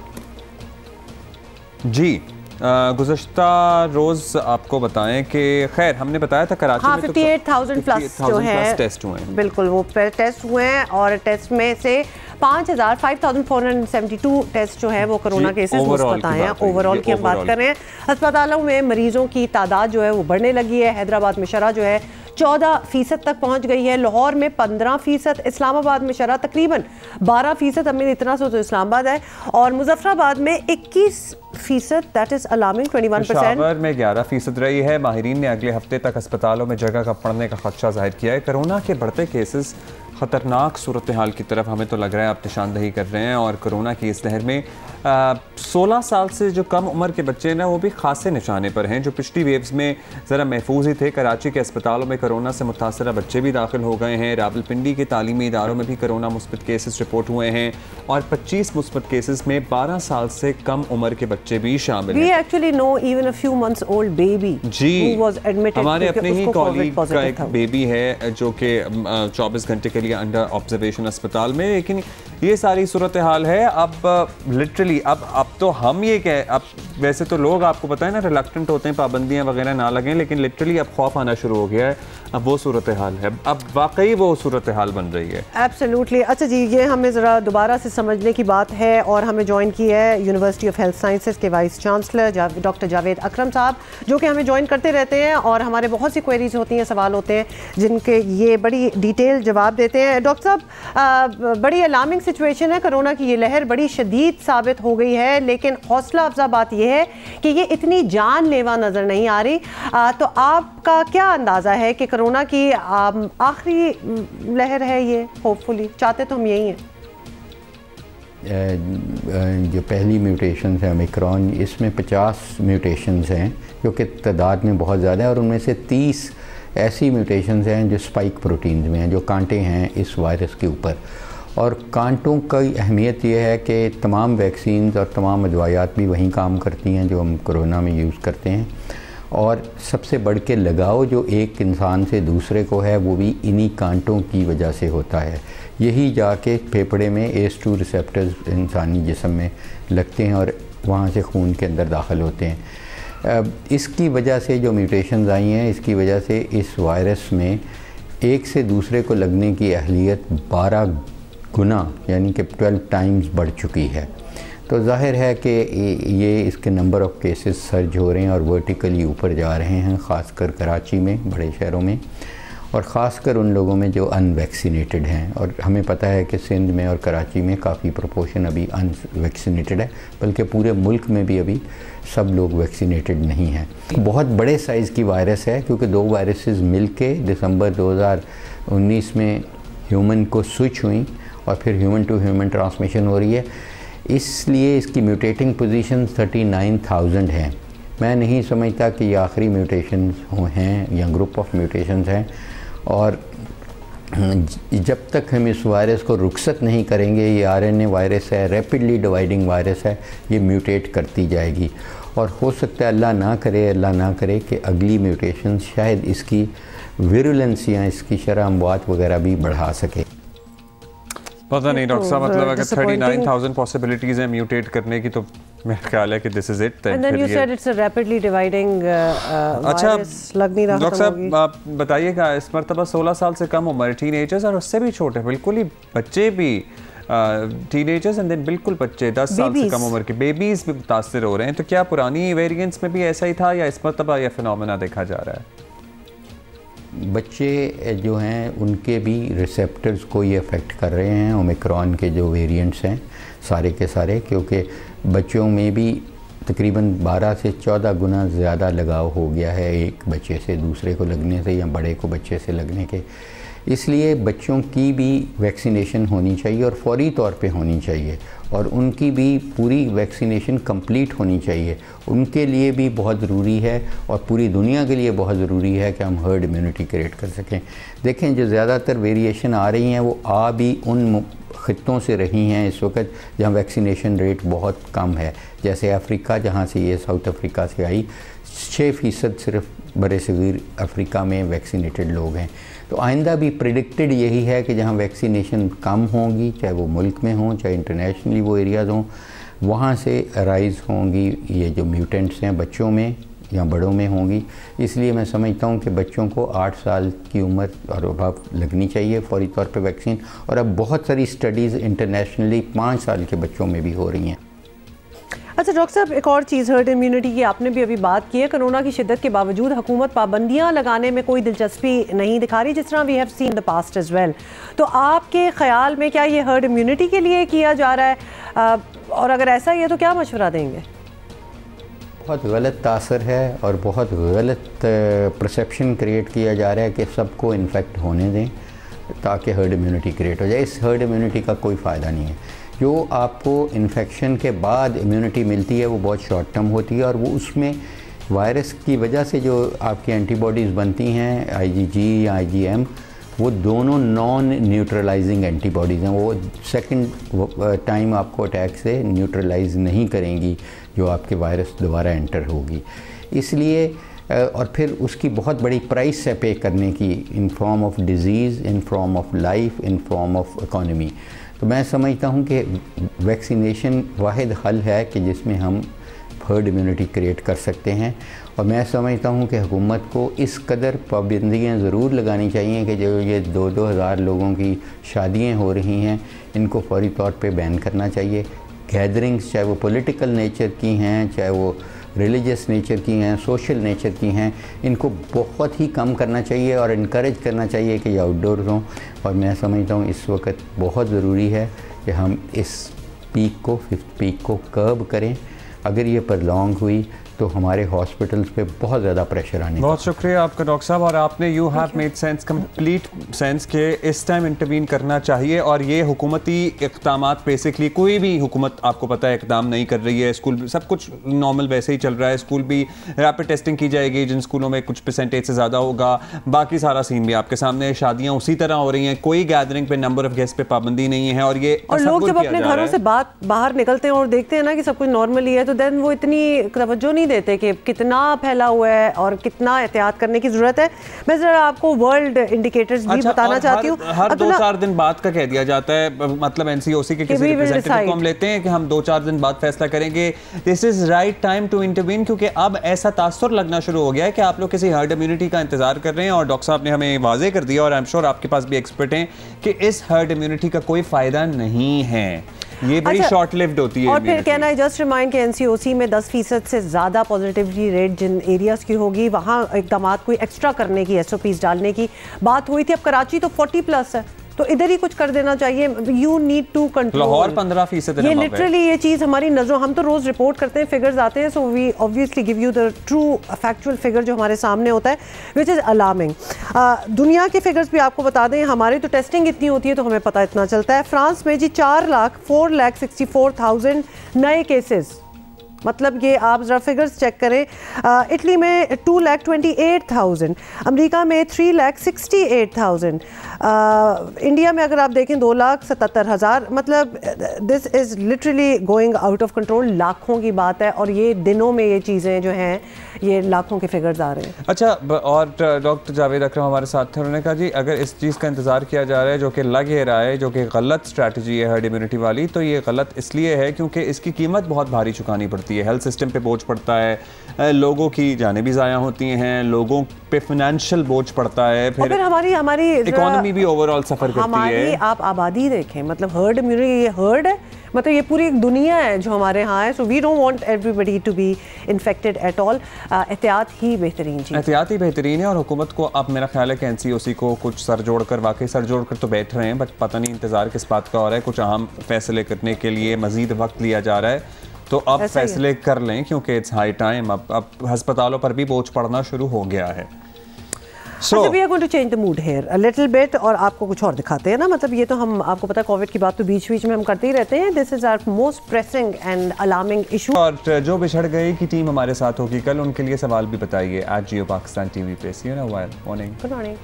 जी। गुज़श्ता रोज़ आपको बताएं कि खैर हमने बताया था कराची में 58,000 प्लस जो है टेस्ट हुए हैं, बिल्कुल वो टेस्ट हुए हैं, और टेस्ट में से 5,472 टेस्ट जो है वो कोरोना केसेस मुस्बत आए हैं। ओवरऑल की हम बात कर रहे हैं। अस्पतालों में मरीजों की तादाद जो है वो बढ़ने लगी है। हैदराबाद में शरह जो है 14% तक पहुंच गई है, लाहौर में 15%, इस्लामाबाद में शरह तकरीबन 12%, हमें इतना सो तो इस्लामाबाद है, और मुजफ्फराबाद में 21%, दैट इज अलार्मिंग 21%। पेशावर में 11% रही है। माहिरीन ने अगले हफ्ते तक अस्पतालों में जगह का पड़ने का खदशा जाहिर किया है। कोरोना के बढ़ते केसेस ख़तरनाक सूरत हाल की तरफ हमें तो लग रहा है आप निशानदही कर रहे हैं, और कोरोना की इस लहर में 16 साल से जो कम उम्र के बच्चे ना वो भी खासे निशाने पर हैं, जो पिछली वेव्स में ज़रा महफूज ही थे। कराची के अस्पतालों में कोरोना से मुतासरा बच्चे भी दाखिल हो गए हैं। रावलपिंडी के तालीमी इदारों में भी कोरोना मुस्बत केसेस रिपोर्ट हुए हैं, और 25 मुस्बत केसेस में 12 साल से कम उम्र के बच्चे भी शामिल हैं। We actually know even a few months old baby ji, who was admitted, हमारे अपने ही कॉलीग का एक बेबी है जो कि 24 घंटे के लिए अंडर ऑब्जर्वेशन अस्पताल में। लेकिन ये सारी सूरत हाल है। अब लिटरली अब तो हम ये कह, अब वैसे तो लोग आपको पता है ना रिलक्टेंट होते हैं पाबंदियां वगैरह ना लगें, लेकिन लिटरली अब खौफ आना शुरू हो गया है। अब वो सूरत हाल है, अब वाकई वो सूरत हाल बन रही है। एब्सोल्युटली। अच्छा जी, ये हमें ज़रा दोबारा से समझने की बात है, और हमें ज्वाइन की है यूनिवर्सिटी ऑफ हेल्थ साइंसेज के वाइस चांसलर डॉक्टर जावेद अकरम साहब, जो कि हमें ज्वाइन करते रहते हैं, और हमारे बहुत सी क्वेरीज होती हैं, सवाल होते हैं जिनके ये बड़ी डिटेल जवाब देते हैं। डॉक्टर साहब, बड़ी अलार्मिंग सिचुएशन है, कोरोना की ये लहर बड़ी शदीद साबित हो गई है, लेकिन हौसला अफजा बात यह है कि ये इतनी जानलेवा नज़र नहीं आ रही। तो आपका क्या अंदाज़ा है कि कोरोना की आखिरी लहर है ये? होपफुली चाहते तो हम यही हैं। जो पहली म्यूटेशंस है ओमिक्रॉन, इसमें 50 म्यूटेशंस हैं जो कि तादाद में बहुत ज़्यादा है, और उनमें से 30 ऐसी म्यूटेशंस हैं जो स्पाइक प्रोटीन्स में हैं, जो कांटे हैं इस वायरस के ऊपर। और कांटों की अहमियत यह है कि तमाम वैक्सीन्स और तमाम दवाइयात भी वहीं काम करती हैं जो हम कोरोना में यूज़ करते हैं, और सबसे बढ़ के लगाव जो एक इंसान से दूसरे को है वो भी इन्हीं कांटों की वजह से होता है। यही जाके फेफड़े में ACE2 रिसेप्टर्स इंसानी जिस्म में लगते हैं और वहाँ से खून के अंदर दाखिल होते हैं। इसकी वजह से जो म्यूटेशंस आई हैं, इसकी वजह से इस वायरस में एक से दूसरे को लगने की अहलियत 12 गुना यानी कि 12 टाइम्स बढ़ चुकी है। तो जाहिर है कि ये इसके नंबर ऑफ़ केसेस सर्ज हो रहे हैं और वर्टिकली ऊपर जा रहे हैं, ख़ासकर कराची में, बड़े शहरों में। और ख़ासकर उन लोगों में जो अनवैक्सीनेटेड हैं। और हमें पता है कि सिंध में और कराची में काफ़ी प्रोपोर्शन अभी अनवैक्सीनेटेड है, बल्कि पूरे मुल्क में भी अभी सब लोग वैक्सीनेटेड नहीं हैं। बहुत बड़े साइज़ की वायरस है, क्योंकि 2 वायरसेस मिलके दिसंबर 2019 में ह्यूमन को स्विच हुई और फिर ह्यूमन टू ह्यूमन ट्रांसमिशन हो रही है, इसलिए इसकी म्यूटेटिंग पोजीशन 39,000 हैं। मैं नहीं समझता कि ये आखिरी म्यूटेशन हैं या ग्रुप ऑफ म्यूटेशंस हैं, और जब तक हम इस वायरस को रुखसत नहीं करेंगे, ये आरएनए वायरस है, रैपिडली डिवाइडिंग वायरस है, ये म्यूटेट करती जाएगी। और हो सकता है अल्लाह ना करे कि अगली म्यूटेशन शायद इसकी विरुलेंस या इसकी शरह अमवात वगैरह भी बढ़ा सके। पता नहीं डॉक्टर साहब, मतलब अगर 39,000 पॉसिबिलिटीज़ हैं म्यूटेट करने की, तो मेरा ख्याल है कि this is it. And then you said it's a rapidly dividing virus, लग नहीं रहा। डॉक्टर साहब आप बताइएगा, इस मरतबा 16 साल से कम उम्र, टीनेजर्स और उससे भी छोटे, बिल्कुल ही बच्चे भी, टीनेजर्स एंड देन बिल्कुल बच्चे 10 साल से कम उम्र के बेबीज़ भी मुतासर हो रहे हैं। तो क्या पुरानी वेरिएंट्स में भी ऐसा ही था, या इस मरतबा यह फिनोमेना देखा जा रहा है? बच्चे जो हैं उनके भी रिसेप्टर्स को ये अफेक्ट कर रहे हैं, ओमिक्रॉन के जो वेरिएंट्स हैं सारे के सारे, क्योंकि बच्चों में भी तकरीबन 12 से 14 गुना ज़्यादा लगाव हो गया है एक बच्चे से दूसरे को लगने से या बड़े को बच्चे से लगने के। इसलिए बच्चों की भी वैक्सीनेशन होनी चाहिए और फौरी तौर पे होनी चाहिए, और उनकी भी पूरी वैक्सीनेशन कंप्लीट होनी चाहिए। उनके लिए भी बहुत ज़रूरी है और पूरी दुनिया के लिए बहुत ज़रूरी है कि हम हर्ड इम्यूनिटी क्रिएट कर सकें। देखें, जो ज़्यादातर वेरिएशन आ रही हैं वो आ भी उन ख़ित्तों से रही हैं इस वक्त जहाँ वैक्सीनेशन रेट बहुत कम है, जैसे अफ्रीका, जहाँ से ये साउथ अफ्रीका से आई, 6% सिर्फ बरसगीर अफ्रीका में वैक्सीनेटेड लोग हैं। तो आइंदा भी प्रिडिक्टेड यही है कि जहाँ वैक्सीनेशन कम होंगी, चाहे वो मुल्क में हों चाहे इंटरनेशनली वो एरियाज़ हों, वहाँ से राइज़ होंगी ये जो म्यूटेंट्स हैं बच्चों में या बड़ों में होंगी। इसलिए मैं समझता हूँ कि बच्चों को 8 साल की उम्र और अब लगनी चाहिए फौरी तौर पे वैक्सीन, और अब बहुत सारी स्टडीज़ इंटरनेशनली 5 साल के बच्चों में भी हो रही हैं। अच्छा डॉक्टर साहब, एक और चीज़, हर्ड इम्यूनिटी की आपने भी अभी बात की है। कोरोना की शिद्दत के बावजूद हुकूमत पाबंदियां लगाने में कोई दिलचस्पी नहीं दिखा रही, जिस तरह we have seen the past as well. तो आपके ख्याल में क्या ये हर्ड इम्यूनिटी के लिए किया जा रहा है, और अगर ऐसा ही है तो क्या मशवरा देंगे? बहुत गलत तासर है और बहुत गलत परसेप्शन क्रिएट किया जा रहा है कि सबको इन्फेक्ट होने दें ताकि हर्ड इम्यूनिटी क्रिएट हो जाए। इस हर्ड इम्यूनिटी का कोई फ़ायदा नहीं है। जो आपको इन्फेक्शन के बाद इम्यूनिटी मिलती है वो बहुत शॉर्ट टर्म होती है, और वो उसमें वायरस की वजह से जो आपकी एंटीबॉडीज़ बनती हैं, IgG या IgM, वो दोनों नॉन न्यूट्रलाइजिंग एंटीबॉडीज़ हैं। वो सेकंड टाइम आपको अटैक से न्यूट्रलाइज नहीं करेंगी जो आपके वायरस दोबारा एंटर होगी। इसलिए और फिर उसकी बहुत बड़ी प्राइस है पे करने की, in form of disease, in form of life, in form of economy. तो मैं समझता हूँ कि वैक्सीनेशन वाहिद हल है कि जिसमें हम हर्ड इम्यूनिटी क्रिएट कर सकते हैं। और मैं समझता हूँ कि हुकूमत को इस कदर पाबंदियाँ ज़रूर लगानी चाहिए कि जो ये 2-2 हज़ार लोगों की शादियाँ हो रही हैं, इनको फौरी तौर पे बैन करना चाहिए। गैदरिंग्स, चाहे वो पॉलिटिकल नेचर की हैं, चाहे वो रिलीजियस नेचर की हैं, सोशल नेचर की हैं, इनको बहुत ही कम करना चाहिए और इनकरेज करना चाहिए कि ये आउटडोर हों। और मैं समझता हूँ इस वक्त बहुत ज़रूरी है कि हम इस पीक को, 5th पीक को कर्ब करें। अगर ये प्रलॉन्ग हुई तो हमारे हॉस्पिटल्स पे बहुत ज़्यादा प्रेशर आने। बहुत शुक्रिया आपका डॉक्टर साहब, और आपने you have made sense, complete sense के इस टाइम इंटरवीन करना चाहिए। और ये हुकूमती इक़दामात, बेसिकली कोई भी हुकूमत आपको पता है इक़दाम नहीं कर रही है। स्कूल सब कुछ नॉर्मल वैसे ही चल रहा है, स्कूल भी रैपिड टेस्टिंग की जाएगी जिन स्कूलों में कुछ परसेंटेज से ज़्यादा होगा, बाकी सारा सीन भी आपके सामने, शादियाँ उसी तरह हो रही हैं, कोई गैदरिंग पे, नंबर ऑफ गेस्ट पे पाबंदी नहीं है। और ये और लोग जब अपने घरों से बाहर निकलते हैं और देखते हैं ना कि सब कुछ नॉर्मली है, तो देन वो इतनी तवज्जो नहीं देते कि कितना फैला हुआ है और कितना एहतियात करने की जरूरत है। मैं जरा आपको वर्ल्ड इंडिकेटर्स भी बताना चाहती हूँ। हर 2-4 दिन बाद का कह दिया जाता है, मतलब NCOC के किसी रिप्रेजेंटेटिव को हम लेते हैं कि हम 2-4 दिन बाद फैसला करेंगे। This is right time to intervene, क्योंकि अब ऐसा तासुर लगना शुरू हो गया है कि आप लोग किसी हर्ड इम्यूनिटी का इंतजार कर रहे हैं। और डॉक्टर साहब ने हमें वाजे कर दिया, और आई एम श्योर आपके पास भी एक्सपर्ट हैं कि इस हर्ड इम्यूनिटी का कोई फायदा नहीं है। ये बड़ी शॉर्ट लिव्ड होती है। और फिर कहना है जस्ट रिमाइंड के एनसीओसी में 10% से ज़्यादा पॉजिटिविटी रेट जिन एरियाज़ की होगी वहाँ इकदाम कोई एक्स्ट्रा करने की, SOPs डालने की बात हुई थी। अब कराची तो 40+ है, तो इधर ही कुछ कर देना चाहिए। You need to control. Lahore 15%। ये लिटरली ये चीज़ हमारी नजरों, हम तो रोज रिपोर्ट करते हैं, फिगर्स आते हैं, so we obviously give you the true factual figure जो हमारे सामने होता है, विच इज़ अलार्मिंग। दुनिया के फिगर्स भी आपको बता दें, हमारी तो टेस्टिंग इतनी होती है तो हमें पता इतना चलता है। फ्रांस में जी 4,64,000 नए केसेस, मतलब ये आप ज़रा फिगर्स चेक करें। इटली में 2,28,000, अमेरिका में 3,68,000, इंडिया में अगर आप देखें 2,77,000। मतलब this is literally going out of control. लाखों की बात है और ये दिनों में ये चीज़ें जो हैं ये लाखों के फिगर्स आ रहे हैं। अच्छा, और डॉक्टर जावेद अकरम हमारे साथ थे, उन्होंने कहा जी अगर इस चीज़ का इंतज़ार किया जा रहा है जो कि लग ही रहा है, जो कि गलत स्ट्रैटेजी है हर्ड इम्यूनिटी वाली, तो ये गलत इसलिए है क्योंकि इसकी कीमत बहुत भारी चुकानी पड़ती है, हेल्थ सिस्टम पे बोझ पड़ता है, लोगों की जानें भी ज़ाया होती हैं, लोगों पे फाइनेंशियल बोझ पड़ता है, फिर हमारी इकोनॉमी भी ओवरऑल सफ़र करती है। आप आबादी देखें, मतलब हर्ड इम्यूनिटी, ये हर्ड है, मतलब ये पूरी एक दुनिया है जो हमारे यहाँ है। So we don't want everybody to be infected at all. एहतियात ही बेहतरीन चीज़, एहतियात ही बेहतरीन है। और हुकूमत को अब मेरा ख्याल है कि NCOC को कुछ सर जोड़ कर, वाकई सर जोड़ कर तो बैठ रहे हैं, बट पता नहीं इंतज़ार किस बात का हो रहा है। कुछ अहम फैसले करने के लिए मज़ीद वक्त लिया जा रहा है, तो अब फैसले कर लें क्योंकि इट्स हाई टाइम। अब अस्पतालों पर भी बोझ पड़ना शुरू हो गया है। So we are going to change the mood here a little bit और आपको कुछ और दिखाते हैं ना। मतलब ये तो हम, आपको पता है कोविड की बात तो बीच बीच में हम करते ही रहते हैं। This is our most pressing and alarming issue. और जो बिछड़ गई की टीम हमारे साथ होगी कल, उनके लिए सवाल भी बताइए आज जियो पाकिस्तान TV पे। See you no while. Morning. Good morning.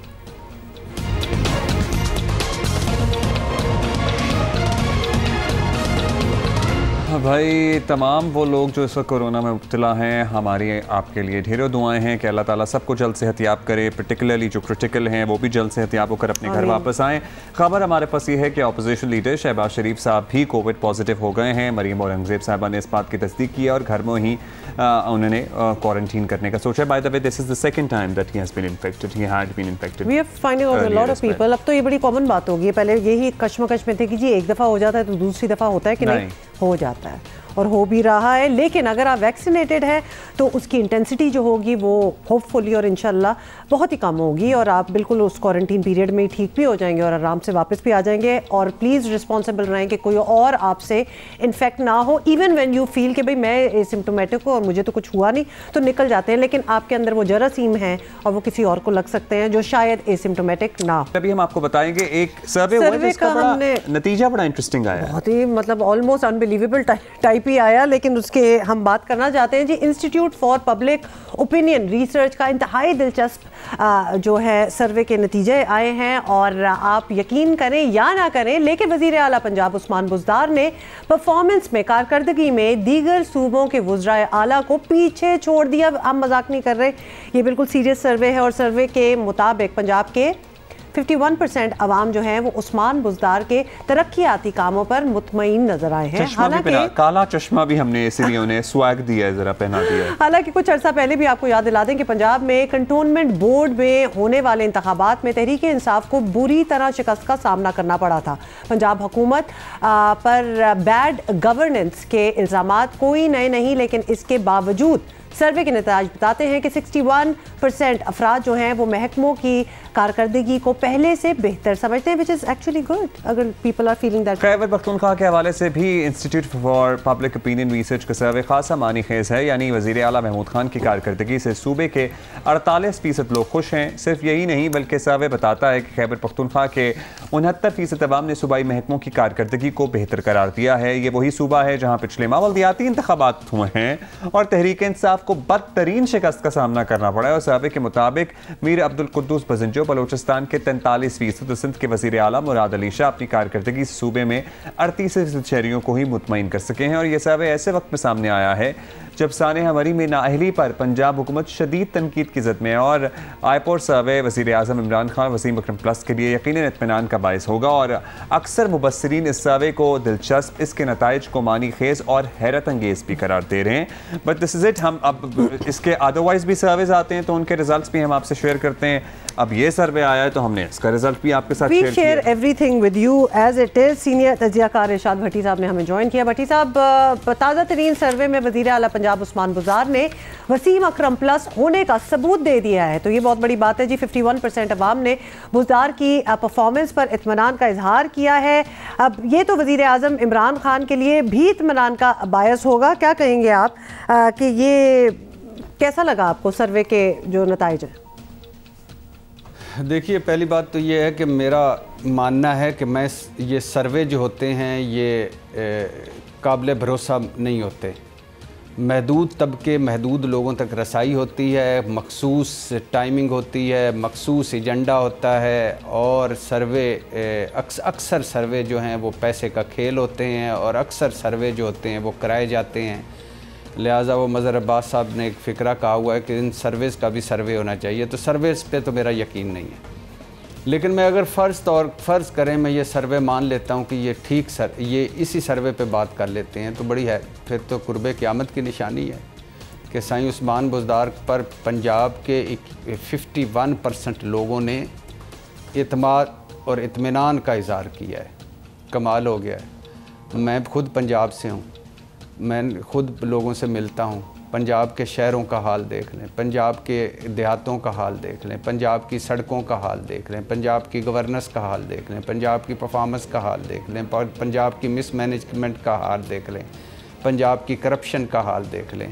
भाई तमाम वो लोग जो इस वक्त कोरोना में मुब्तला हैं, हमारी आपके लिए ढेरों दुआएं हैं कि अल्लाह ताला सबको जल्द सेहतियाब करे, पर्टिकुलरली जो क्रिटिकल हैं वो भी जल्द सेहतियाब होकर अपने घर वापस आएँ। खबर हमारे पास ये है कि अपोजिशन लीडर शहबाज शरीफ साहब भी कोविड पॉजिटिव हो गए हैं। मरीम औरंगजेब साहबा ने इस बात की तस्दीक की और घर में ही उन्होंने क्वारंटीन करने का सोचा। By the way this is the second time that he has been infected, he had been infected. We are finding out a lot of people. अब तो ये बड़ी कॉमन बात होगी। पहले यही कश्मकश में थे कि जी एक दफ़ा हो जाता है तो दूसरी दफ़ा होता है कि नहीं, हो जाता है और हो भी रहा है। लेकिन अगर आप वैक्सीनेटेड हैं तो उसकी इंटेंसिटी जो होगी वो होपफुली और इंशाल्लाह बहुत ही कम होगी और आप बिल्कुल उस क्वारंटीन पीरियड में ठीक भी हो जाएंगे और आराम से वापस भी आ जाएंगे। और प्लीज़ रिस्पॉन्सिबल रहें कि कोई और आपसे इन्फेक्ट ना हो। इवन व्हेन यू फील कि भाई मैं एसिम्प्टोमेटिक हूँ और मुझे तो कुछ हुआ नहीं, तो निकल जाते हैं, लेकिन आपके अंदर वो जरासीम है और वो किसी और को लग सकते हैं जो शायद एसिम्प्टोमेटिक ना हो। अभी हम आपको बताएंगे एक सर्वे का हमने नतीजा बड़ा इंटरेस्टिंग आया, बहुत ही मतलब ऑलमोस्ट अनबिलीवेबल टाइप ही आया, लेकिन उसके हम बात करना चाहते हैं जी। Institute for public opinion research का इंतहाई दिलचस्प जो है सर्वे के नतीजे आए हैं और आप यकीन करें या ना करें, लेकिन वज़ीर आला पंजाब उस्मान बुज़दार ने परफॉर्मेंस में, कारकर्दगी में दीगर सूबों के वज़राए आला को पीछे छोड़ दिया। हम मजाक नहीं कर रहे, ये बिल्कुल सीरियस सर्वे है और सर्वे के मुताबिक पंजाब के 51% अवाम जो है वो उस्मान बुज़दार के तरक्याती कामों पर मुतमईन नजर आए हैं। हालांकि काला चश्मा भी हमने इसीलिए उन्हें स्वैग दिया है, जरा पहना दिया है। हालांकि कुछ अर्सा पहले भी आपको याद दिला दें कि पंजाब में कंटोनमेंट बोर्ड में होने वाले इंतखाबात में तहरीक इंसाफ को बुरी तरह शिकस्त का सामना करना पड़ा था। पंजाब हुकूमत पर बैड गवर्नेंस के इल्ज़ामात कोई नए नहीं, लेकिन इसके बावजूद सर्वे के नतीजे बताते हैं कि 61% अफराद जो हैं वो महकमों की कारकर्दगी को पहले से बेहतर समझते हैं, विच इज़ एक्चुअली गुड अगर people are feeling that. Khyber Pakhtunkhwa के हवाले से भी institute for public opinion research का सर्वे खासा मानी खेज है, यानी वज़ीर आला महमूद खान की कारकर्दगी से सूबे के 48% लोग खुश हैं। सिर्फ यही नहीं बल्कि सर्वे बताता है कि खैबर पख्तूनख्वा के 69% अवाम ने सूबाई महकमों की कारकर्दगी को बेहतर करार दिया है। ये वही सूबा है जहाँ पिछले माह बल्दियाती इंतखाबात हुए हैं और तहरीक इंसाफ को बदतरीन शिकस्त का सामना करना पड़ा है। और सर्वे के मुताबिक मीर अब्दुल कुद्दूस बजंजो बलोचिस्तान के 43%, तो सिंध के वज़ीर आला मुराद अली शाह अपनी कारकर्दगी सूबे में 38% शहरियों को ही मुतमईन कर सके हैं। और यह सर्वे ऐसे वक्त में सामने आया है जब सानह मरी में नाअहली पर पंजाब हुकूमत शदीद तनकीद की ज़द में है। और आईपोर सर्वे वज़ीर आज़म इमरान खान वसीम अकरम प्लस के लिए यकीनन इत्मीनान का बायस होगा और अक्सर मुबस्सिरीन इस सर्वे को दिलचस्प, इसके नताइज को मानी खेज और हैरत अंगेज़ भी करार दे रहे हैं। But this is it. हम अब इसके अदरवाइज भी सर्वेज आते हैं तो उनके रिजल्ट्स भी हम आपसे शेयर करते हैं। अब ये सर्वे आया है तो हमने इसका रिजल्ट भी आपके साथ शेयर किया। Everything with you as it is. Senior तजियाकार इरशाद भट्टी साहब ने हमें ज्वाइन किया। भट्टी साहब, ताज़ा तरीन सर्वे में वज़ीर आला पंजाब उस्मान बुज़दार ने वसीम अकरम प्लस होने का सबूत दे दिया है, तो ये बहुत बड़ी बात है जी। 51% अवाम ने बुज़दार की परफॉर्मेंस पर इत्मीनान का इजहार किया है। अब ये तो वज़ीर आज़म इमरान खान के लिए भी इत्मीनान का बायस होगा। क्या कहेंगे आप कि ये कैसा लगा आपको सर्वे के जो नताइज हैं? देखिए, पहली बात तो ये है कि मेरा मानना है कि मैं ये सर्वे जो होते हैं ये काबिल भरोसा नहीं होते। महदूद तबके, महदूद लोगों तक रसाई होती है, मखसूस टाइमिंग होती है, मखसूस एजेंडा होता है और सर्वे अक्सर सर्वे जो हैं वो पैसे का खेल होते हैं और अक्सर सर्वे जो होते हैं वो कराए जाते हैं। लिहाजा वो मज़हर अब्बास साहब ने एक फ़िक्रा कहा हुआ है कि इन सर्वेज़ का भी सर्वे होना चाहिए, तो सर्वेज़ पे तो मेरा यकीन नहीं है। लेकिन मैं अगर फ़र्ज़ करें मैं ये सर्वे मान लेता हूँ कि ये ठीक ये इसी सर्वे पे बात कर लेते हैं तो बड़ी है, फिर तो कुर्बे क़यामत की निशानी है कि साईं उस्मान बुज़दार पर पंजाब के 51% लोगों ने एतमाद और इत्मीनान का इज़हार किया है। कमाल हो गया है। मैं खुद पंजाब से हूँ, मैं खुद लोगों से मिलता हूँ। पंजाब के शहरों का हाल देख लें, पंजाब के देहातों का हाल देख लें, पंजाब की सड़कों का हाल देख लें, पंजाब की गवर्नेंस का हाल देख लें, पंजाब की परफॉर्मेंस का हाल देख लें, पंजाब की मिसमैनेजमेंट का हाल देख लें, पंजाब की करप्शन का हाल देख लें,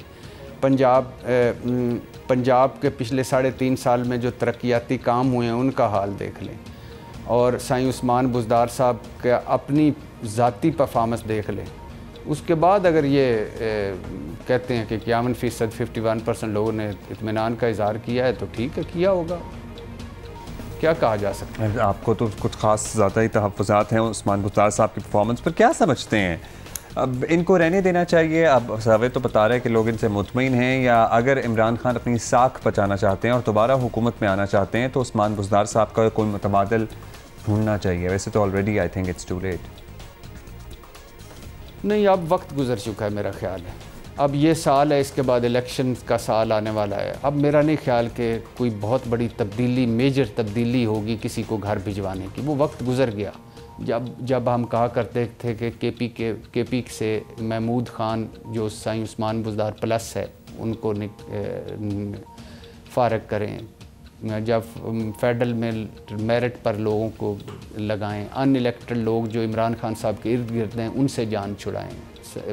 पंजाब के पिछले 3.5 साल में जो तरक्याती काम हुए हैं उनका हाल देख लें और साईं उस्मान बुज़दार साहब का अपनी ज़ाती परफॉर्मेंस देख लें। उसके बाद अगर ये कहते हैं कि 51% 51% लोगों ने इत्मीनान का इज़हार किया है तो ठीक है, किया होगा, क्या कहा जा सकता है। आपको तो कुछ ख़ास ज़्यादा ही तहफ़्फ़ुज़ात हैं उस्मान बुज़दार साहब की परफॉर्मेंस पर, क्या समझते हैं अब इनको रहने देना चाहिए? अब सर्वे तो बता रहे हैं कि लोग इनसे मुतमईन हैं, या अगर इमरान खान अपनी साख बचाना चाहते हैं और दोबारा हुकूमत में आना चाहते हैं तो उस्मान बुज़दार साहब का कोई मुतबादिल ढूंढना चाहिए? वैसे तो already I think it's too late. नहीं, अब वक्त गुजर चुका है मेरा ख्याल है। अब ये साल है, इसके बाद इलेक्शन का साल आने वाला है। अब मेरा नहीं ख्याल कि कोई बहुत बड़ी तब्दीली, मेजर तब्दीली होगी किसी को घर भिजवाने की। वो वक्त गुजर गया जब हम कहा करते थे कि केपी से महमूद खान जो साईं उस्मान बुज़दार प्लस है उनको फ़ारग करें, जब फेडरल में मेरिट पर लोगों को लगाएं, अनइलेक्टेड लोग जो इमरान खान साहब के इर्द गिर्द हैं उनसे जान छुड़ाएं,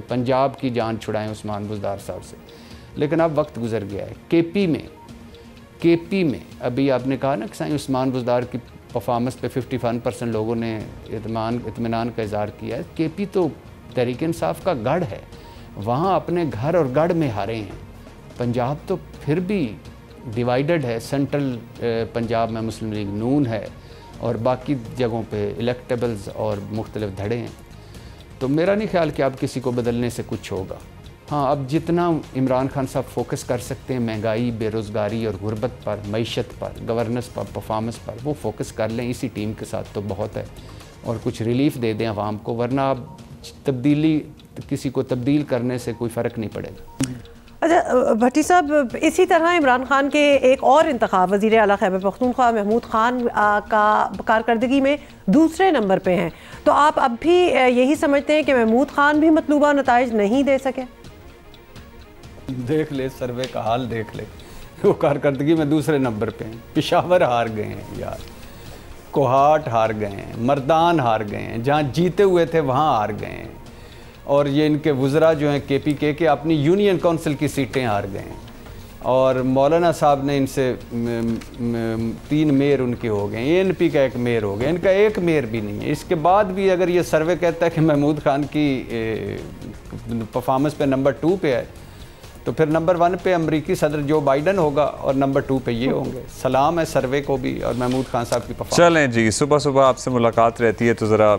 पंजाब की जान छुड़ाएं उस्मान बुज़दार साहब से। लेकिन अब वक्त गुजर गया है। केपी में अभी आपने कहा ना कि साईं उस्मान बुज़दार की परफॉर्मेंस पे 51% लोगों ने इत्मीनान का इज़हार किया है। केपी तो तहरीक इंसाफ का गढ़ है, वहाँ अपने घर और गढ़ में हारे हैं। पंजाब तो फिर भी डिवाइडेड है, सेंट्रल पंजाब में मुस्लिम लीग नून है और बाकी जगहों पे इलेक्टेबल्स और मुख्तलिफ धड़े हैं। तो मेरा नहीं ख्याल कि अब किसी को बदलने से कुछ होगा। हाँ, अब जितना इमरान खान साहब फोकस कर सकते हैं महंगाई, बेरोज़गारी और गुर्बत पर, मईशत पर, गवर्नेंस पर, परफॉर्मेंस पर, वो फोकस कर लें इसी टीम के साथ तो बहुत है और कुछ रिलीफ दे दें आवाम को, वरना अब किसी को तब्दील करने से कोई फ़र्क नहीं पड़ेगा। अच्छा भट्टी साहब, इसी तरह इमरान खान के एक और इंतखाब वज़ीर आला खैबर पख्तूनख्वा महमूद खान का कारकर्दगी में दूसरे नंबर पे हैं, तो आप अब भी यही समझते हैं कि महमूद खान भी मतलूबा नताइज नहीं दे सके? देख ले सर्वे का हाल, देख ले, वो कारकर्दगी में दूसरे नंबर पे हैं। पिशावर हार गए हैं यार, कोहाट हार गए हैं, मर्दान हार गए हैं, जहाँ जीते हुए थे वहाँ हार गए हैं। और ये इनके वज़रा जो हैं KPK के अपनी यूनियन काउंसिल की सीटें हार गए हैं और मौलाना साहब ने इनसे 3 मेयर उनके हो गए, ANP का 1 मेयर हो गया, इनका 1 मेयर भी नहीं है। इसके बाद भी अगर ये सर्वे कहता है कि महमूद खान की परफॉर्मेंस पे नंबर 2 पे है तो फिर नंबर 1 पे अमरीकी सदर जो बाइडन होगा और नंबर 2 पे ये होंगे। सलाम है सर्वे को भी और महमूद खान साहब की परफॉर्मेंस। चलें जी, सुबह सुबह आपसे मुलाकात रहती है तो ज़रा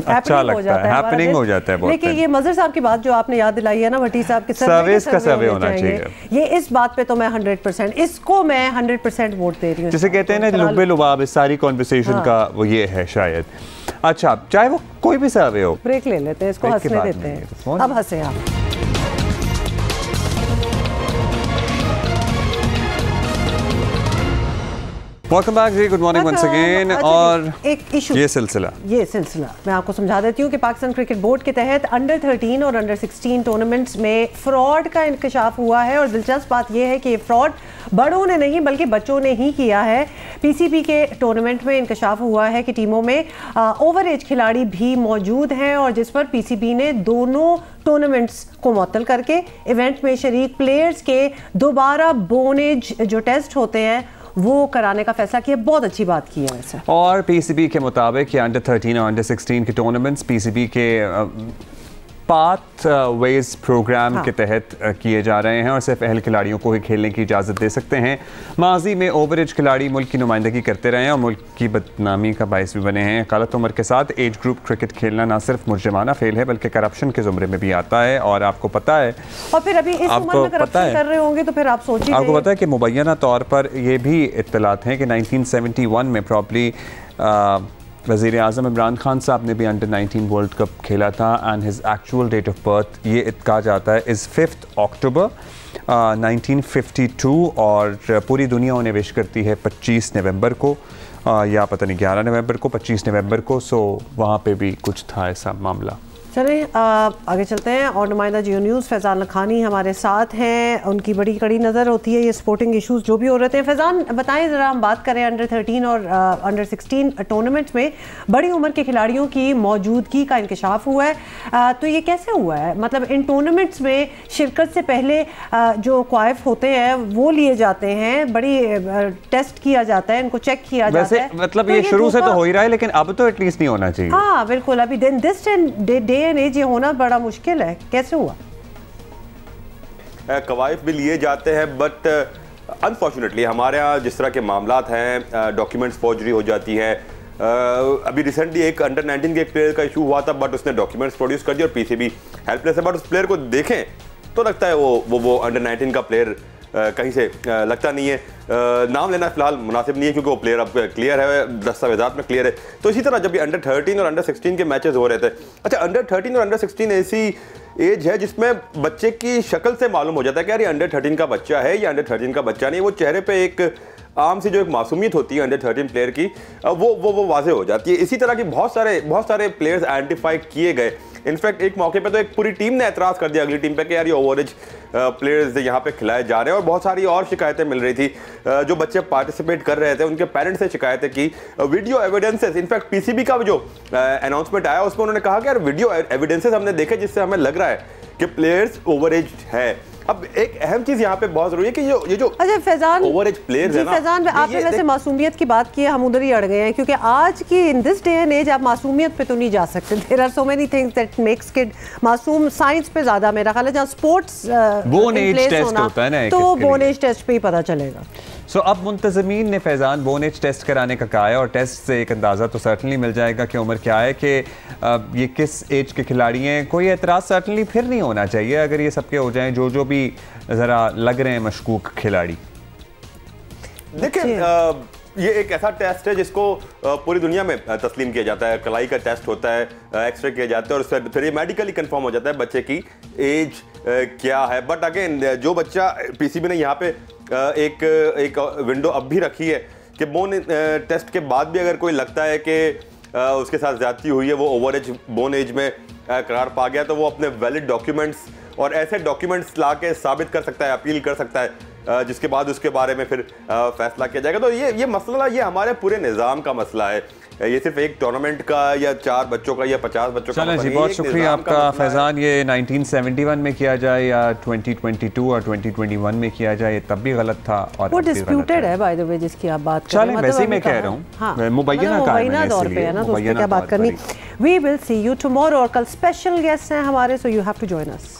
अच्छा लगता है, हैपनिंग हो जाता है बहुत। लेकिन ये मजहर साहब की बात जो आपने याद दिलाई है ना भट्टी साहब की, सर्विस का सर्वे होना चाहिए, ये इस बात पे तो मैं 100% इसको मैं 100% वोट दे रही हूँ। जिसे कहते हैं ना लुब्बे लुबाब इस सारी कॉन्वर्सेशन का वो ये है शायद। अच्छा, चाहे वो कोई भी सर्वे हो, ब्रेक ले लेते हैं, इसको हंसने देते हैं, अब हंसे आप। वेलकम बैक जी, गुड मॉर्निंग वंस अगेन। और एक इशू, ये सिलसिला मैं आपको समझा देती हूँ कि पाकिस्तान क्रिकेट बोर्ड के तहत अंडर 13 और अंडर 16 टूर्नामेंट्स में फ्रॉड का इंकशाफ हुआ है। और दिलचस्प बात यह है कि ये फ्रॉड बड़ों ने नहीं बल्कि बच्चों ने ही किया है। पीसीबी के टूर्नामेंट में इंकशाफ हुआ है कि टीमों में ओवर एज खिलाड़ी भी मौजूद हैं, और जिस पर पीसीबी ने दोनों टूर्नामेंट्स को मुअत्तल करके इवेंट में शरीक प्लेयर्स के दोबारा बोन एज जो टेस्ट होते हैं वो कराने का फैसला किया। बहुत अच्छी बात की है वैसे। और पीसीबी के मुताबिक ये अंडर 13 और अंडर 16 के टूर्नामेंट्स पीसीबी के पाथ वेज प्रोग्राम के तहत किए जा रहे हैं और सिर्फ अहल खिलाड़ियों को ही खेलने की इजाज़त दे सकते हैं। माजी में ओवर एज खिलाड़ी मुल्क की नुमाइंदगी करते रहे हैं और मुल्क की बदनामी का बायस भी बने हैं। कालत उम्र के साथ एज ग्रुप क्रिकेट खेलना ना सिर्फ मुर्जमाना फेल है बल्कि करप्शन के ज़ुमरे में भी आता है। और आपको पता है, और फिर अभी इस उम्र में करप्शन कर रहे होंगे तो फिर आप सोचिए, आपको पता है कि मुबैना तौर पर ये भी इत्तलात हैं कि 1971 में प्रॉब्ली वज़ीर आज़म इमरान खान साहब ने भी अंडर 19 वर्ल्ड कप खेला था and his actual date of birth ये कहा जाता है इज़ 5 अक्टूबर 1952 और पूरी दुनिया उन्हें विश करती है 25 नवंबर को या पता नहीं 11 नवंबर को, 25 नवंबर को। सो वहाँ पे भी कुछ था ऐसा मामला। चलें आगे चलते हैं। और नुमाइंदा जियो न्यूज़ फैज़ान लखानी हमारे साथ हैं, उनकी बड़ी कड़ी नज़र होती है ये स्पोर्टिंग इश्यूज़ जो भी हो रहे थे। फैज़ान बताएं ज़रा, हम बात करें अंडर 13 और अंडर 16 टूर्नामेंट्स में बड़ी उम्र के खिलाड़ियों की मौजूदगी का इंकशाफ हुआ है, तो ये कैसे हुआ है? मतलब इन टूर्नामेंट्स में शिरकत से पहले जो क्वाइफ होते हैं वो लिए जाते हैं, बड़ी टेस्ट किया जाता है, इनको चेक किया जाता है। मतलब तो ये शुरू से तो हो ही रहा है लेकिन अब तो एटलीस्ट नहीं होना चाहिए। हाँ बिल्कुल, अभी दिस डे एंड एज ये होना बड़ा मुश्किल है। कैसे हुआ? कवायफ भी लिए जाते हैं बट अनफॉर्चुनेटली हमारे यहाँ जिस तरह के मामलात हैं, डॉक्यूमेंट्स फॉर्जरी हो जाती है। अभी रिसेंटली एक अंडर 19 के एक प्लेयर का इशू हुआ था बट उसने डॉक्यूमेंट्स प्रोड्यूस कर दिया और पीसीबी हेल्पलेस है। बट उस प्लेयर को देखें तो लगता है वो अंडर 19 का प्लेयर कहीं से लगता नहीं है। नाम लेना फिलहाल मुनासिब नहीं है क्योंकि वो प्लेयर अब क्लियर है, दस्तावेजात में क्लियर है। तो इसी तरह जब भी अंडर 13 और अंडर 16 के मैचेस हो रहे थे, अच्छा अंडर 13 और अंडर 16 ऐसी एज है जिसमें बच्चे की शक्ल से मालूम हो जाता है कि यार ये अंडर 13 का बच्चा है या अंडर 13 का बच्चा नहीं। वो चेहरे पे एक आम सी जो एक मासूमियत होती है अंडर 13 प्लेयर की वो वाजे हो जाती है। इसी तरह की बहुत सारे प्लेयर्स आइडेंटिफाई किए गए। इनफैक्ट एक मौके पे तो एक पूरी टीम ने एतराज़ कर दिया अगली टीम पे कि यार ये ओवर एज प्लेयर्स यहाँ पे खिलाए जा रहे हैं। और बहुत सारी और शिकायतें मिल रही थी, जो बच्चे पार्टिसिपेट कर रहे थे उनके पेरेंट्स से शिकायतें की। वीडियो एविडेंसेस, इनफैक्ट पीसीबी का जो अनाउंसमेंट आया उसमें उन्होंने कहा कि यार वीडियो एविडेंसेस हमने देखे जिससे हमें लग रहा है कि प्लेयर्स ओवर एज है। अब एक अहम चीज यहाँ पे बहुत जरूरी है कि ये जो अच्छा फैजान ओवर एज प्लेयर्स है ना, फैजान आपने वैसे मासूमियत की बात की है, हम उधर ही अड़ गए हैं क्योंकि आज की in this day and age आप मासूमियत पे तो नहीं जा सकते। There are so many things that makes kid मासूम। साइंस पे ज्यादा मेरा ख्याल है, जहाँ स्पोर्ट्स बोन एज टेस्ट होता है ना, तो बोन एज टेस्ट पे ही पता चलेगा। सो अब मुंतज़मीन ने फैज़ान बोन एज टेस्ट कराने का कहा है और टेस्ट से एक अंदाज़ा तो सर्टनली मिल जाएगा कि उम्र क्या है, कि ये किस एज के खिलाड़ी हैं। कोई एतराज़ सर्टनली फिर नहीं होना चाहिए अगर ये सबके हो जाएं जो भी ज़रा लग रहे हैं मशकूक खिलाड़ी। देखिए ये एक ऐसा टेस्ट है जिसको पूरी दुनिया में तस्लीम किया जाता है। कलाई का टेस्ट होता है, एक्सरे किए जाते हैं और फिर ये मेडिकली कंफर्म हो जाता है बच्चे की एज क्या है। बट अगेन जो बच्चा पीसीबी ने यहाँ पे एक विंडो अब भी रखी है कि बोन टेस्ट के बाद भी अगर कोई लगता है कि उसके साथ ज्यादती हुई है, वो ओवर एज बोन एज में करार पा गया, तो वो अपने वैलिड डॉक्यूमेंट्स और ऐसे डॉक्यूमेंट्स ला के साबित कर सकता है, अपील कर सकता है, जिसके बाद उसके बारे में फिर फैसला किया जाएगा। तो ये मसला ये हमारे पूरे निज़ाम का मसला है, ये सिर्फ एक टूर्नामेंट का या 4 बच्चों का या 50 बच्चों का। जी बहुत शुक्रिया आपका फैज़ान। ये 1971 में किया जाए या 2022 और 2021 में किया जाए तब भी गलत था और वो डिस्प्यूटेड है बाय द वे जिसकी आप बात कर रहे हैं। वैसे ही मैं कह रहा हूं मुबैना दौर पे है ना, तो उस पे क्या बात करनी। We will see you tomorrow और कल स्पेशल गेस्ट हैं हमारे, so you have to join us.